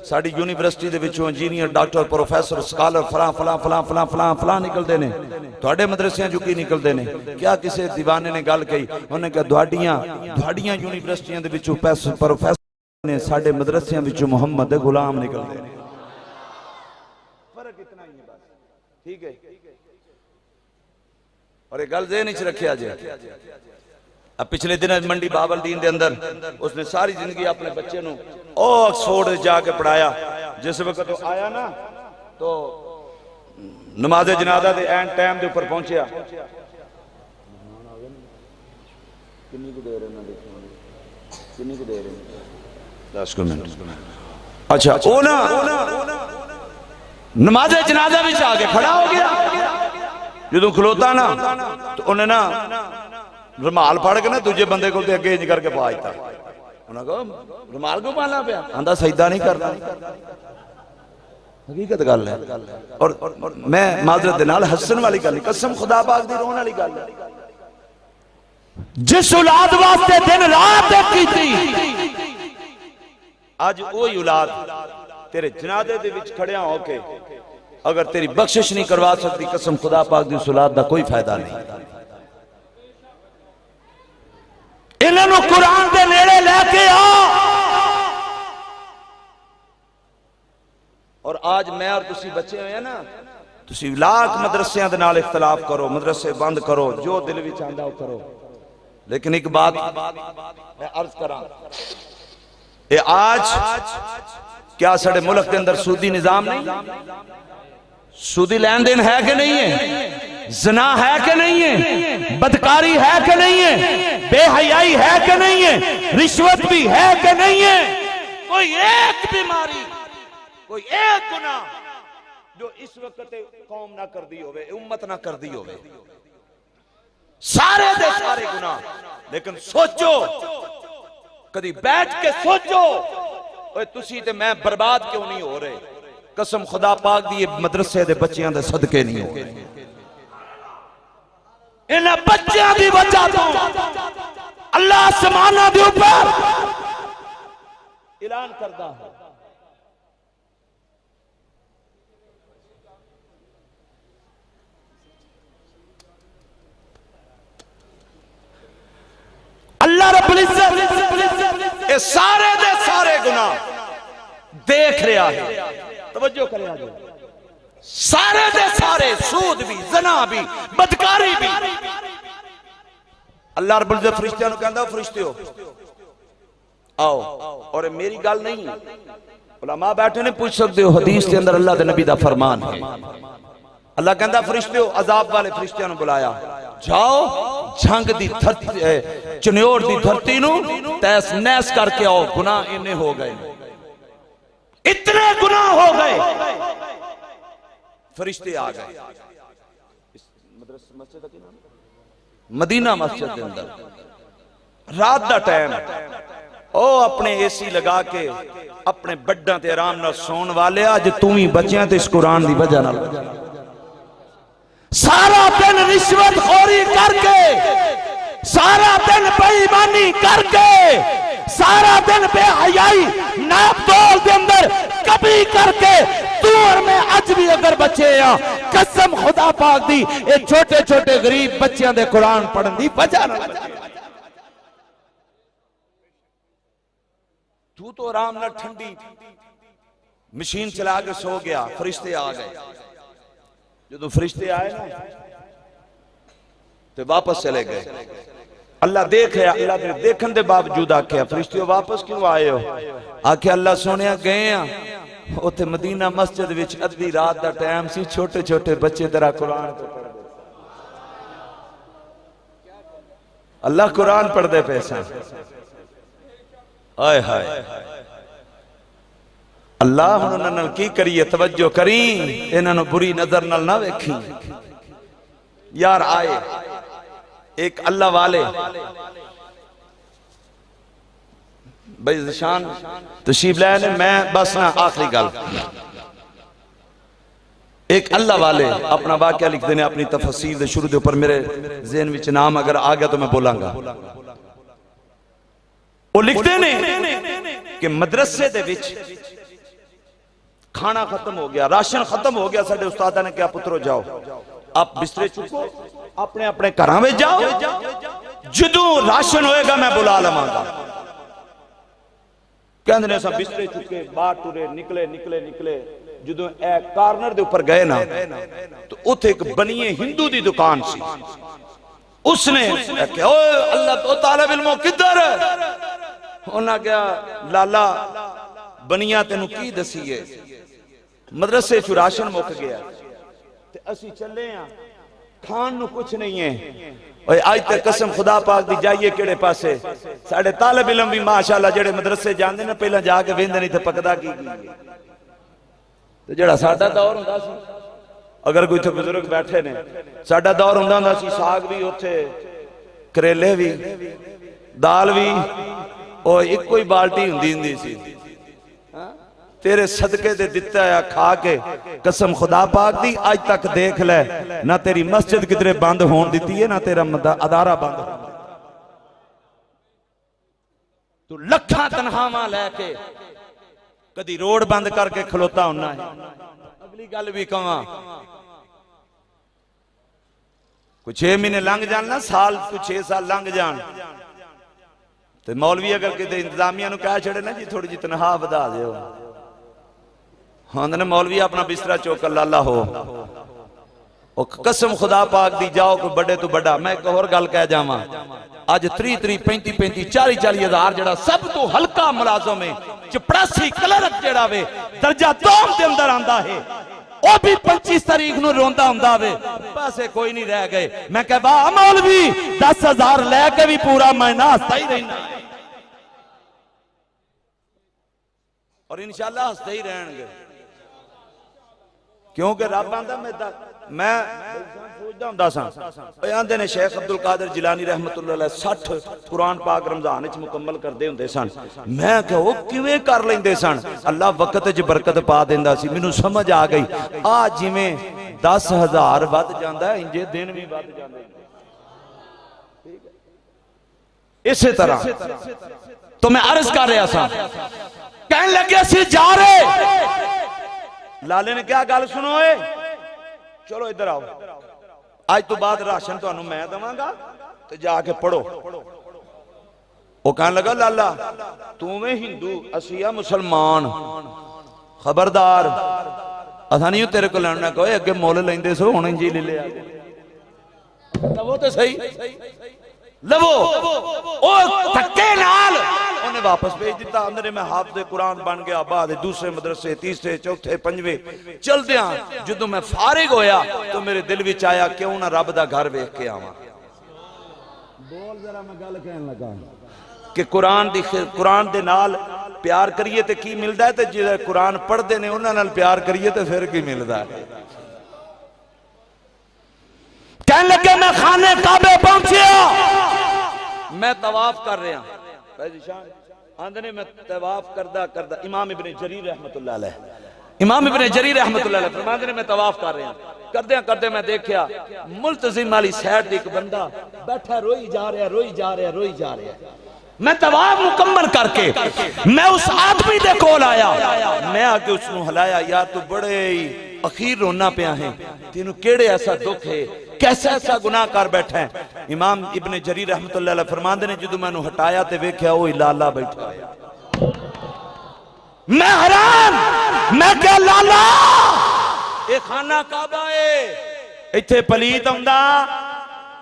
Speaker 2: ساڑھی یونیورسٹی دے وچوں انجینئر ڈاکٹر پروفیسر سکالر فلاں فلاں فلاں فلاں فلاں فلاں نکل دینے تھوڑے مدرسیاں جو کی نکل دینے کیا کسی دیوانے نے گل کہی انہوں نے کہا دھواڑیاں یونیورسٹیاں دے وچوں پروفیسر نے ساڑھے مدرسیاں وچوں محمد غلام نکل دینے فرق اتنا ہی ہے بس ٹھیک ہے اور ایک گل ذہن وچ رکھیا جائے اب پچھلے دن منڈی بابلدین دے اندر اس نے ساری زندگی اپنے بچے نو آکسفورڈ جا کے پڑھایا جس وقت وہ آیا نا تو نماز جنازہ دے اینڈ ٹائم دے اوپر پہنچیا کنی کو دے رہے کنی کو دے رہے 10 منٹ اچھا اونا نماز جنازہ بھی آ کے کھڑا ہو گیا جدوں کھلوتا نا تو انہیں نا رمال پڑھ کے نا تجھے بندے کو اگے انج کر کے پاجتا انہوں نے کہا رمال کو پانا پیا آندھا سجدہ نہیں کرنا حقیقت گل ہے اور میں معذرت نال حسن والی گل قسم خدا پاک دی رون والی گل ہے
Speaker 3: جس اولاد واسطے دن رات کی تھی
Speaker 2: آج وہی اولاد تیرے جنازے دے وچ کھڑیاں ہو کے اگر تیری بخشش نہیں کروا سکتی قسم خدا پاک دی صلات دا کوئی فائدہ نہیں.
Speaker 3: انہاں نوں قرآن دے نیڑے لے کے آ.
Speaker 2: اور آج میں اور تسی بچے ہوئے ہیں نا, تسی لاکھ مدرسیاں دے نال اختلاف کرو, مدرسے بند کرو, جو دل وچ آندا وہ کرو, لیکن ایک بات میں عرض کراں, اے آج کیا ساڈے ملک دے اندر سودی نظام نہیں؟ سودی لین دین ہے کہ نہیں ہے؟ زنا ہے کہ نہیں ہے؟ بدکاری ہے کہ نہیں ہے؟ بے حیائی ہے کہ نہیں ہے؟ رشوت بھی ہے کہ نہیں ہے؟ کوئی ایک بیماری, کوئی ایک گناہ جو اس وقت قوم نہ کر دی ہوئے, امت نہ کر دی ہوئے, سارے دے سارے گناہ. لیکن سوچو, کدی بیٹھ کے سوچو, اوے تسی تے میں برباد کیوں نہیں ہو رہے؟ قسم خدا پاک دی مدرسے دے بچیاں دے صدقے نہیں ہو رہے. انہاں بچیاں دی وجہ تو اللہ آسماناں دے اوپر اعلان کردا ہے, اللہ رب العزت اے سارے دے سارے گناہ دیکھ رہا ہے. توجہ کرے آجو, سارے دے سارے, سود بھی, زنا بھی, بدکاری بھی. اللہ رب العزت فرشتیاں نو کہندا, فرشتے ہو آؤ. اور میری گل نہیں, علماء بیٹھے نے پوچھ سکتے ہو, حدیث کے اندر اللہ دے نبی دا فرمان ہے. اللہ کہندا فرشتے ہو, عذاب والے فرشتیاں نو بلایا, جاؤ جھنگ دی دھرتی, چنیور دی دھرتی نو تیس نیس کر کے آؤ, گناہ انہیں ہو گئے, اتنے گناہ ہو گئے. فرشتے آ گئے. مدینہ مسجد کے اندر رات دا ٹائم, او اپنے اے سی لگا کے اپنے بڑھاں تے آرام نہ سون والے, آج تم ہی بچیاں تے اس قرآن دی وجہ نہ سارا دن رشوت خوری کر کے, سارا دن بے ایمانی کر کے, سارا دن بے حیائی ناپ تول دے اندر کبھی کر کے, تو اور میں اج بھی اگر بچے ہیں, قسم خدا پاک دی اے چھوٹے چھوٹے غریب بچیاں دے قرآن پڑھن دی وجہ نہ تو آرام نہ ٹھنڈی مشین چلا کے سو گیا. فرشتے آ گئے. جو فرشتے آئے نا تو واپس چلے گئے. اللہ دیکھ رہا, اللہ نے دیکھن دے باوجود آکھیا فرشتیوں واپس کیوں آئے ہو؟ آکھیا اللہ سونیا گئے ہیں اوتھے مدینہ مسجد وچ ادھی رات دا ٹائم سی, چھوٹے چھوٹے بچے تیرا قرآن پڑھ دے. اللہ قرآن پڑھ دے پیسہ, آئے ہائے اللہ انہوں نے کی کریے, توجہ کریں, انہوں نے بری نظر نہ ویکھیں. یار آئے ایک اللہ والے بھائی زشان تشریف لائے نے, میں بس نا آخری گل, ایک اللہ والے اپنا واقعہ لکھ دینے, اپنی تفسیر دے شروع دے اوپر میرے ذہن وچ نام اگر آ گیا تو میں بولاں گا. وہ لکھ دینے کہ مدرسے دے وچ کھانا ختم ہو گیا, راشن ختم ہو گیا. ساڈے استادہ نے کہا پترو جاؤ, آپ بسترے چکو, اپنے اپنے گھراں وچ جاؤ, جدوں راشن ہوئے گا میں بلا لواں گا. کہندے نے سب بسترے چکے, باہر ٹرے, نکلے. جدوں اے کارنر دے اوپر گئے نا تو اوتھے ایک بنیے ہندو دی دکان سی. اس نے کہا اوے اللہ تو طالب علموں کدھر ہے؟ انہاں کہا لالا بنیا تینوں کی دسیے, مدرسے چ راشن مک گیا تے اسی چلے ہیں, کھان نو کچھ نہیں ہے. اوے آج تے قسم خدا پاک دی جائیے کیڑے پاسے, ساڈے طالب علم بھی ماشاءاللہ جڑے مدرسے جاندے نے پہلا جا کے ویندے نہیں تے پکدا کی تے جڑا ساڈا دور ہوندا سی, اگر کوئی تے بزرگ بیٹھے نے, ساڈا دور ہوندا سی ساگ بھی اوتھے, کریلے بھی, دال بھی, او ایک کوئی بالٹی ہوندی سی. تیرے صدقے دے دیتا ہے کھا کے, قسم خدا پاک دی آج تک دیکھ لے, نہ تیری مسجد کدھرے بند ہون دیتی ہے, نہ تیرا ادارہ بند ہون. تو لکھاں تنہاواں لے کے کدی روڈ بند کر کے کھلوتا ہونا ہے. اگلی گل بھی کہاں کوئی 6 مہینے لنگ جان نا سال کوئی 6 سال لنگ جان تو مولوی اگر کتے انتظامیہ نو کہا چھڑے نا جی تھوڑی جی تنہا بدا دے ہو ہاں نے مولوی اپنا بسترہ چوک اللہ ہو قسم خدا پاک دی جاؤ کوئی بڑے تو بڑا میں ایک اور گل کہہ جاواں آج 30 35 35 40 ہزار جڑا سب تو ہلکا ملازم ہے چپڑاسی کلرک جڑا وے درجہ دوم دے اندر آندا ہے وہ بھی 25 تاریخ نو روندا ہوندا وے پیسے کوئی نہیں رہ گئے میں کہ واہ مولوی 10,000 لے کے بھی پورا مہینہ ہستا ہی رہنا اور انشاءاللہ ہستے ہی رہن گے کیونکہ رب آندا میں سوچدا ہوندا سا آندے نے شیخ عبدالقادر جیلانی رحمت اللہ علیہ 60 قرآن پاک رمضان وچ مکمل کردے ہوندے سن میں کہ وہ کیویں کر لیندے سن اللہ وقت وچ برکت پا دیندا سی مینوں سمجھ آ گئی آ جویں 10,000 ود جاندا ہے انجے دن بھی ود جاندے اسی طرح تو میں عرض کر رہا سا کہنے لگے سی جا رہے لالے نے کیا گل سنوئے چلو ادھر آؤ آج تو بعد راشن تو انہوں میں دماں گا تو جا کے پڑھو وہ کہنے لگا لالا تمہیں ہندو اسیہ مسلمان خبردار اسانیوں تیرے کو لڑنا کہو اگے مول لیندے سو ہونے جی لے لے آگے لو تو صحیح لو او تھکے نال انہیں واپس بھیج دیتا اندر میں حافظ قرآن بن گیا بعد دوسرے مدرسے تیسرے چوتھے پنجویں چل دیاں جدو میں فارغ ہویا تو میرے دل وچ آیا کیوں نہ رب دا گھر ویکھ کے آواں بول ذرا میں گل کہن لگا کہ قرآن دے نال پیار کریے تے کی ملدا ہے تے جے قرآن پڑھ دے نے انہاں نال پیار کریے تے پھر کی ملدا ہے کہنے لگے میں خانے کعبے پہنچیا میں طواف کر رہا ہوں آندھنے میں طواف کردہ امام ابن جریر رحمت اللہ علیہ امام ابن جریر رحمت اللہ علیہ فرماندے میں طواف کر رہا ہوں کردے میں دیکھیا ملتزم والی سائیڈ ایک بندہ بیٹھا روئی جا رہا میں طواف مکمل کر کے میں اس آدمی دے کول آیا میں آکے اس نے ہلایا یار تو بڑے ہی اخیر رونا پیا ہیں تینوں کیڑے ایسا دکھ ہے کیسا ایسا گناہ کر بیٹھا ہے امام ابن جریر رحمت اللہ علیہ فرماندے نے جدو میں نے ہٹایا تے ویکھیا اوہ لالا بیٹھا ہے میں حیران میں کیا لالا اے خانہ کعبہ ہے ایتھے پلیت ہوندا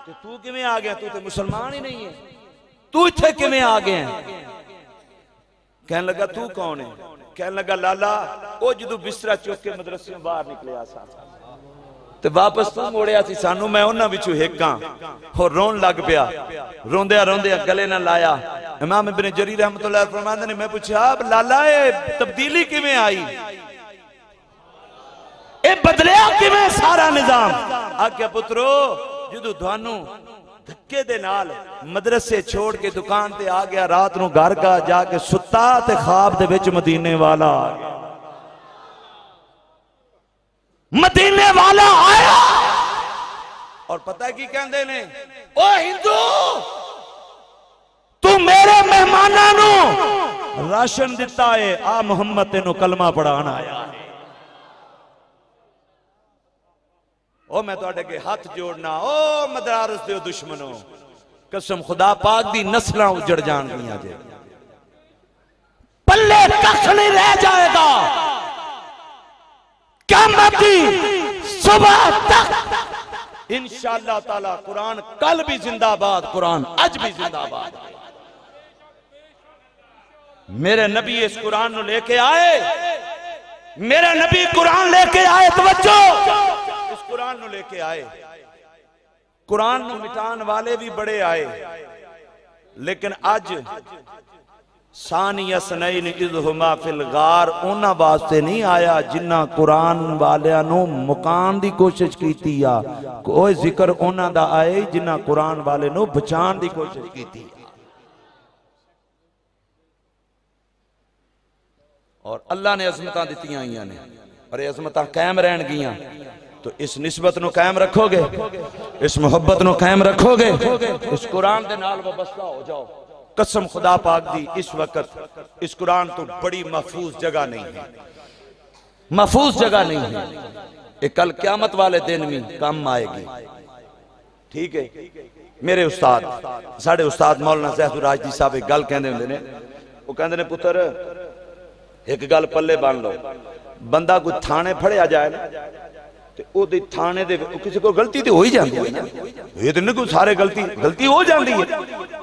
Speaker 2: تے تو کیویں آ گیا تو تے مسلمان ہی نہیں ہے تو ایتھے کیویں آ گیا ہے کہنے لگا تو کون ہے کہنے لگا لالا او جدو بسترہ چوک کے مدرسے میں باہر نکلے آسا تے واپس تو موڑیا سی سانو میں انہاں وچوں ہکاں اور رون لگ پیا روندیا گلے نہ لایا امام ابن جریر رحمت اللہ فرماندے نے میں پوچھا اب لالا اے تبدیلی کیویں آئی اے بدلیا کیویں سارا نظام آکھیا پترو جدو دھانوں دھکے دے نال مدرسے چھوڑ کے دکان تے آ گیا رات نو گھر کا جا کے ستا تے خواب دے وچ مدینے والا آ گیا مدینے والا آیا اور پتہ کی کہندے نے او ہندو تو میرے مہماناں نو راشن دیتا ہے آ محمد تینو کلمہ پڑھانا آیا ہے او میں تو اڈے کے ہاتھ جوڑنا او مدارس دیو دشمنوں قسم خدا پاک دی نسلاں اجڑ جان گیاں جے پلے کخ نہیں رہ جائے گا قیامت دی صبح تک انشاءاللہ تعالی قرآن کل بھی زندہ باد قرآن اج بھی زندہ باد میرے نبی اس قرآن نو لے کے آئے میرے نبی قرآن لے کے آئے توجہ اس قرآن نو لے کے آئے قرآن نو مٹان والے بھی بڑے آئے لیکن آج ثانی اسنین اذ ہما فی الغار انہاں واسطے نہیں آیا جنہ قرآن والیاں نو مکان دی کوشش کیتی یا کوئی ذکر انہاں دا آئے جنہ قرآن والے نو بچان دی کوشش کیتی اور اللہ نے عظمتاں دیتیاں ہی نے اور یہ عظمتاں قائم رہن گیاں تو اس نسبت نو قائم رکھو گے اس محبت نو قائم رکھو گے اس قرآن دے نال وابستہ ہو جاؤ قسم خدا پاک دی اس وقت اس قرآن تو بڑی محفوظ جگہ نہیں ہے محفوظ جگہ نہیں ہے، یہ کل قیامت والے دن میں کام آئے گی. ٹھیک ہے. میرے استاد ساڑھے استاد مولانا زہد الراج دی صاحب ایک گل کہندے ہوندے نے، وہ کہندے نے پتر ایک گل پلے بن لو، بندہ کوئی تھانے پھڑیا جائے نا تے او دی تھانے دے کسی کو غلطی تے ہو ہی جاندی ہے نا، یہ تے نہیں کوئی سارے غلطی ہو جاندی ہے.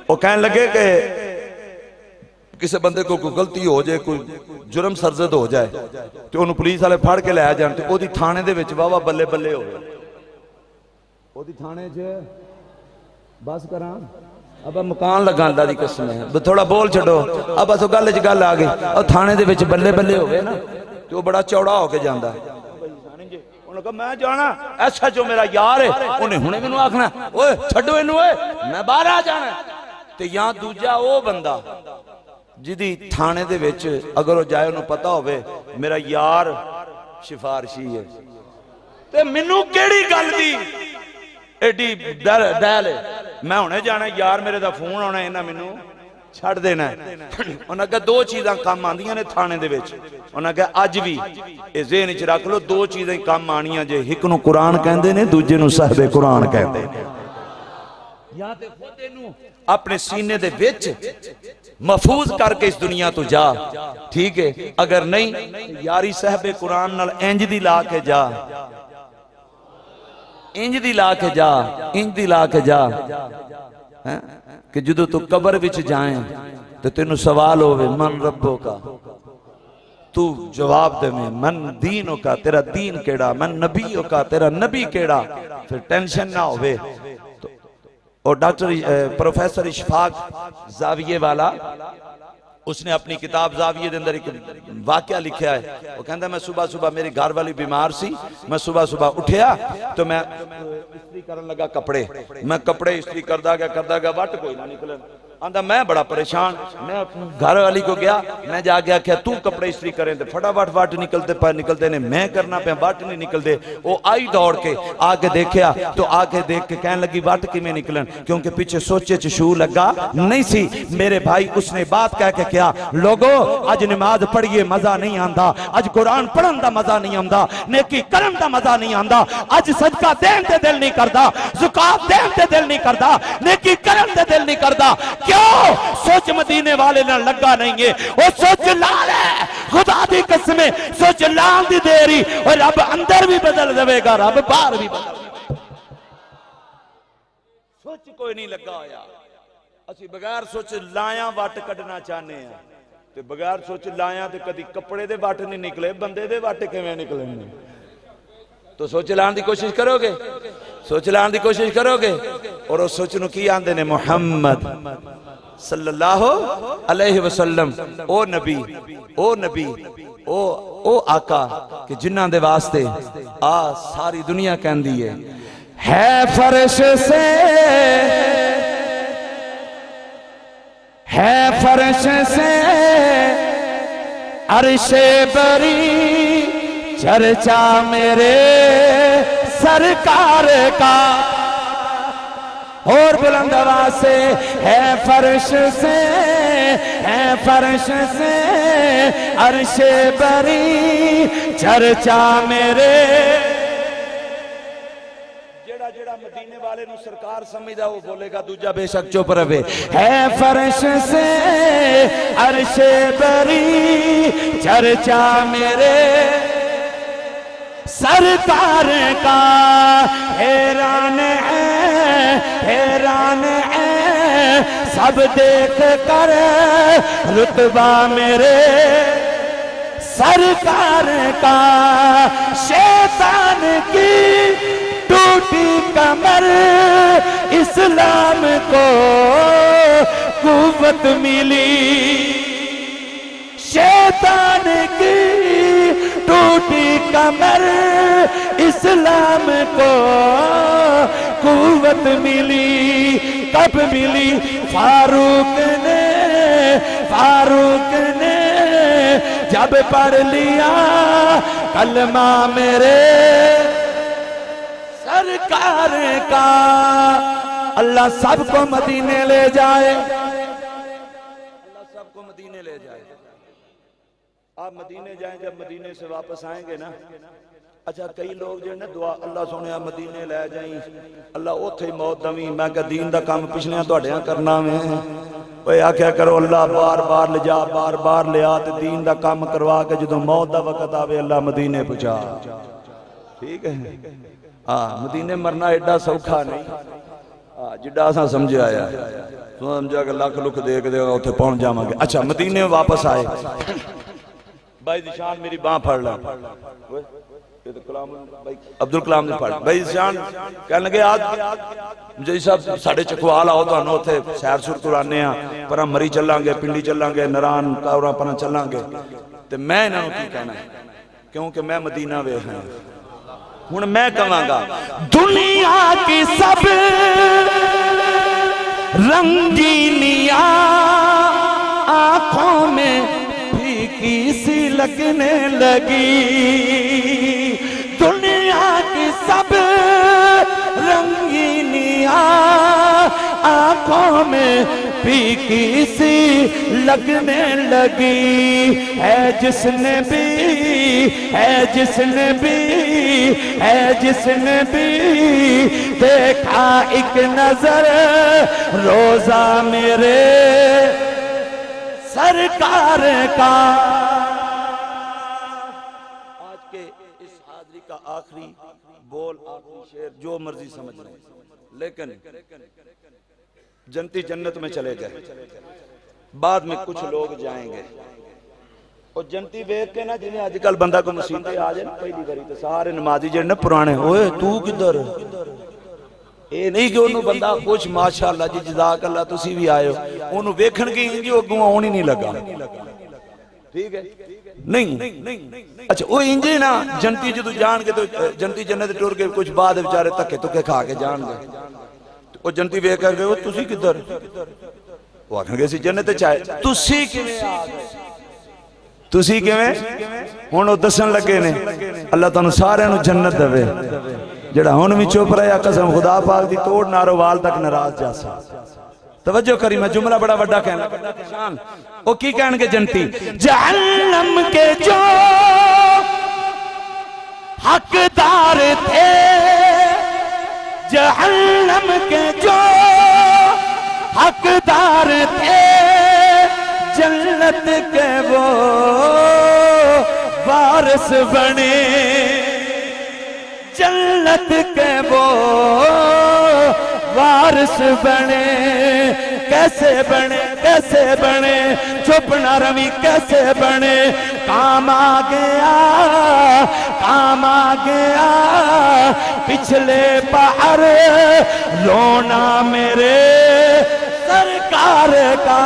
Speaker 2: وہ کہنے لگے کہ کسی بندے کو کوئی غلطی ہو جائے، کوئی جرم سرزد ہو جائے تو انہوں پولیس والے پھڑ کے لے آ جان تے او دی تھانے دے وچ واہ بلے بلے ہوئے، او دی تھانے چ بس کراں اب مکان لگا اللہ دی قسم ہے، تھوڑا بول چھڈو اب بس گل وچ گل آ گئی، اور تھانے دے وچ بلے بلے ہوئے نا تو بڑا چوڑا ہو کے جاندا ہے. انہوں نے کہا میں جانا ایسا جو میرا یار ہے، انہیں ہنے مینوں آکھنا اوئے چھڈو اینوں اوئے میں باہر آ جانا. تے یا دوجا او بندہ جدی تھانے دے وچ اگر وہ جائے انہوں پتہ ہوئے میرا یار سفارشی ہے تے مینوں کیڑی گل دی ایڈی ڈیل ہے، میں ہونے جانا یار میرے دا فون ہونا ہے نا مینوں چھڑ دینا ہے. انہوں نے کہا دو چیزاں کام آندیاں نے تھانے دے وچ، انہوں نے کہا اج بھی اے ذہن وچ رکھ لو دو چیزیں کام آنیاں جے، ایک نو قرآن کہندے نے دوجے نو صاحب قرآن کہندے نے. یا تے خود نو اپنے سینے دے وچ محفوظ کر کے اس دنیا تو جا، ٹھیک ہے. اگر نہیں یاری صاحب قرآن نال انج دی لا کے جا، انج دی لا کے جا، انج دی لا کے جا کہ جدو تو قبر وچ جائیں تو تینوں سوال ہوئے من ربوں کا، تو جواب دے میں من دینوں کا تیرا دین کیڑا، من نبیوں کا تیرا نبی کیڑا، پھر ٹینشن نہ ہوئے. اور ڈاکٹر پروفیسر اشفاق زاویے والا اس نے اپنی کتاب زاویے دے اندر ایک واقعہ لکھیا ہے. وہ کہندا میں صبح صبح میری گھر والی بیمار سی، میں صبح صبح اٹھیا تو میں استری کرن لگا کپڑے، میں کپڑے استری کردا گیا وٹ کوئی نہ نکلن. آندا میں بڑا پریشان، میں گھر والی کو گیا، میں جا گیا کہ تو کپڑے استری کریں تے فٹافٹ وٹ نکلتے نے، میں کرنا پہ وٹ نہیں نکلتے. وہ آئی دوڑ کے آگے دیکھیا تو آگے دیکھ کے کہنے لگی وٹ کی میں نکلن، کیونکہ پیچھے سوچے چشو لگا نہیں سی. میرے بھائی اس نے بات کہہ کے کیا لوگو اج نماز پڑھئے مزہ نہیں آندا، اج قرآن پڑھن دا مزہ نہیں آندا، نیکی کرن دا مزہ نہیں آندا، اج صدقہ دین تے دل نہیں کردا، زکات دین تے دل نہیں کردا، نیکی کرن تے دل نہیں کردا. کیوں؟ سوچ مدینے والے نہ لگا نہیں ہے، وہ سوچ لال ہے. خدا دی قسمیں سوچ لال دی دیری، اور رب اندر بھی بدل دوے گا، رب باہر بھی بدل دوے گا. سوچ کوئی نہیں لگا ہویا. اسی بغیر سوچ لایاں واٹ کڈنا چاہنے ہیں تے بغیر سوچ لایاں تے کدی کپڑے دے واٹ نہیں نکلے، بندے دے واٹ کیویں نکلے. تو سوچ لان دی کوشش کرو گے، سوچ لان دی کوشش کرو گے. اور وہ سوچ نو کی آندے نے محمد صلی اللہ علیہ وسلم، او نبی او آقا کہ جنہاں دے واسطے ساری دنیا کہندی ہے فرش سے، ہے فرش سے عرش بری چرچا میرے سرکار کا. اور بلند آواز سے ہے فرش سے، ہے فرش سے عرش بری چرچا میرے. جڑا جڑا مدینے والے نو سرکار سمجھدا وہ بولے گا، دوجا بے شک چپ رہے. ہے فرش سے عرش بری چرچا میرے سرکار کا. حیران ہے سب دیکھ کر رتبہ میرے سرکار کا. شیطان کی ٹوٹی کمر اسلام کو قوت ملی. شیطان کی ٹوٹی کمر اسلام کو قوت ملی. کب ملی؟ فاروق نے جب پڑھ لیا کلمہ میرے سرکار کا. اللہ سب کو مدینے لے جائے، اللہ سب کو مدینے لے جائے. آپ مدینے جائیں، جب مدینے سے واپس آئیں گے نا، اچھا کئی لوگ جو نا دعا اللہ سونے مدینے لے جائیں اللہ اوتھے موت دمی، میں کہ دین دا کام پچھلیاں تہاڈیاں کرنا میں اوے آکھیا کرو اللہ بار بار لے جا، بار بار لے آ تے دین دا کام کروا کے جدوں موت دا وقت آوے اللہ مدینے پہنچا. ٹھیک ہے ہاں، مدینے مرنا ایڈا سوکھا نہیں جڈا اساں سمجھا آیا، سمجھا کہ لاکھ لکھ دے کے اوتھے پہنچ جاواں گے. اچھا مدینے واپس آئے، بھائی ذیشان میری باں پھڑ لے، عبد الکلام نے پڑھ بھائی ذیشان کہنے لگے آج جی صاحب ساڑھے چکوال آؤ تو انہوں تھے سیر سور کرانے ہیں پر ہم مری چلیں گے، پنڈی چلیں گے، نران کاورا پرہ چلیں گے. تو میں انہوں کی کہنا ہے کیونکہ میں مدینہ وے ہیں. ہن میں کہاں گا
Speaker 3: دنیا کی سب رنگینیاں آنکھوں میں پھیکی سی لگنے لگی، دنیا کی سب رنگینیاں آنکھوں میں پھیکی سی لگنے لگی. ہے جس نے بھی، ہے جس نے بھی، ہے جس نے بھی دیکھا ایک نظر روزہ میرے سرکار کا.
Speaker 2: آج کے اس حاضری کا آخری بول، آخری شعر جو مرضی سمجھ رہے ہیں، لیکن جنتی جنت میں چلے گئے، بعد میں کچھ لوگ جائیں گے اور جنتی بیت کے نا جنہیں آج کل بندہ کو مسیحتے آ جائے نا پہلی باری تو سارے نمازی جڑنے پرانے ہوئے تو کدھر، اے نہیں کہ انہوں بندہ کچھ ماشاءاللہ جی جزاک اللہ تسی بھی آئے ہو انہوں ویکھن کی انجی اگوں آنی نہیں لگا. ٹھیک ہے نہیں اچھا وہ انجی نا جنتی جدو جان کے تو جنتی جنت ٹور کے کچھ بعد بیچارے تکے تکے کھا کے جان گئے. وہ جنتی ویکھ کر گئے وہ تسی کدھر، وہ آکھن گے سی جنت چاہے تسی کیویں آ گئے، تسی کیویں ہن وہ دسن لگے نے اللہ تعالیٰ سارے نو جنت دے جڑا ہن بھی چپ رہا قسم خدا پاک دی توڑ نارو وال تک ناراض جاسا. توجہ کری میں جملہ بڑا بڑا کہنا شان وہ کی کہن گے جنتی
Speaker 3: جہنم کے جو حقدار تھے، جہنم کے جو حقدار تھے جنت کے وہ وارث بنے، جنت کے وہ وارث بنے. کیسے بنے، کیسے بنے، چپ نہ روی کیسے بنے. کام آ گیا، کام آ گیا پچھلے پہر رونا میرے سرکار کا.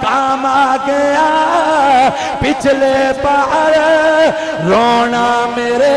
Speaker 3: کام آ گیا پچھلے پہر رونا میرے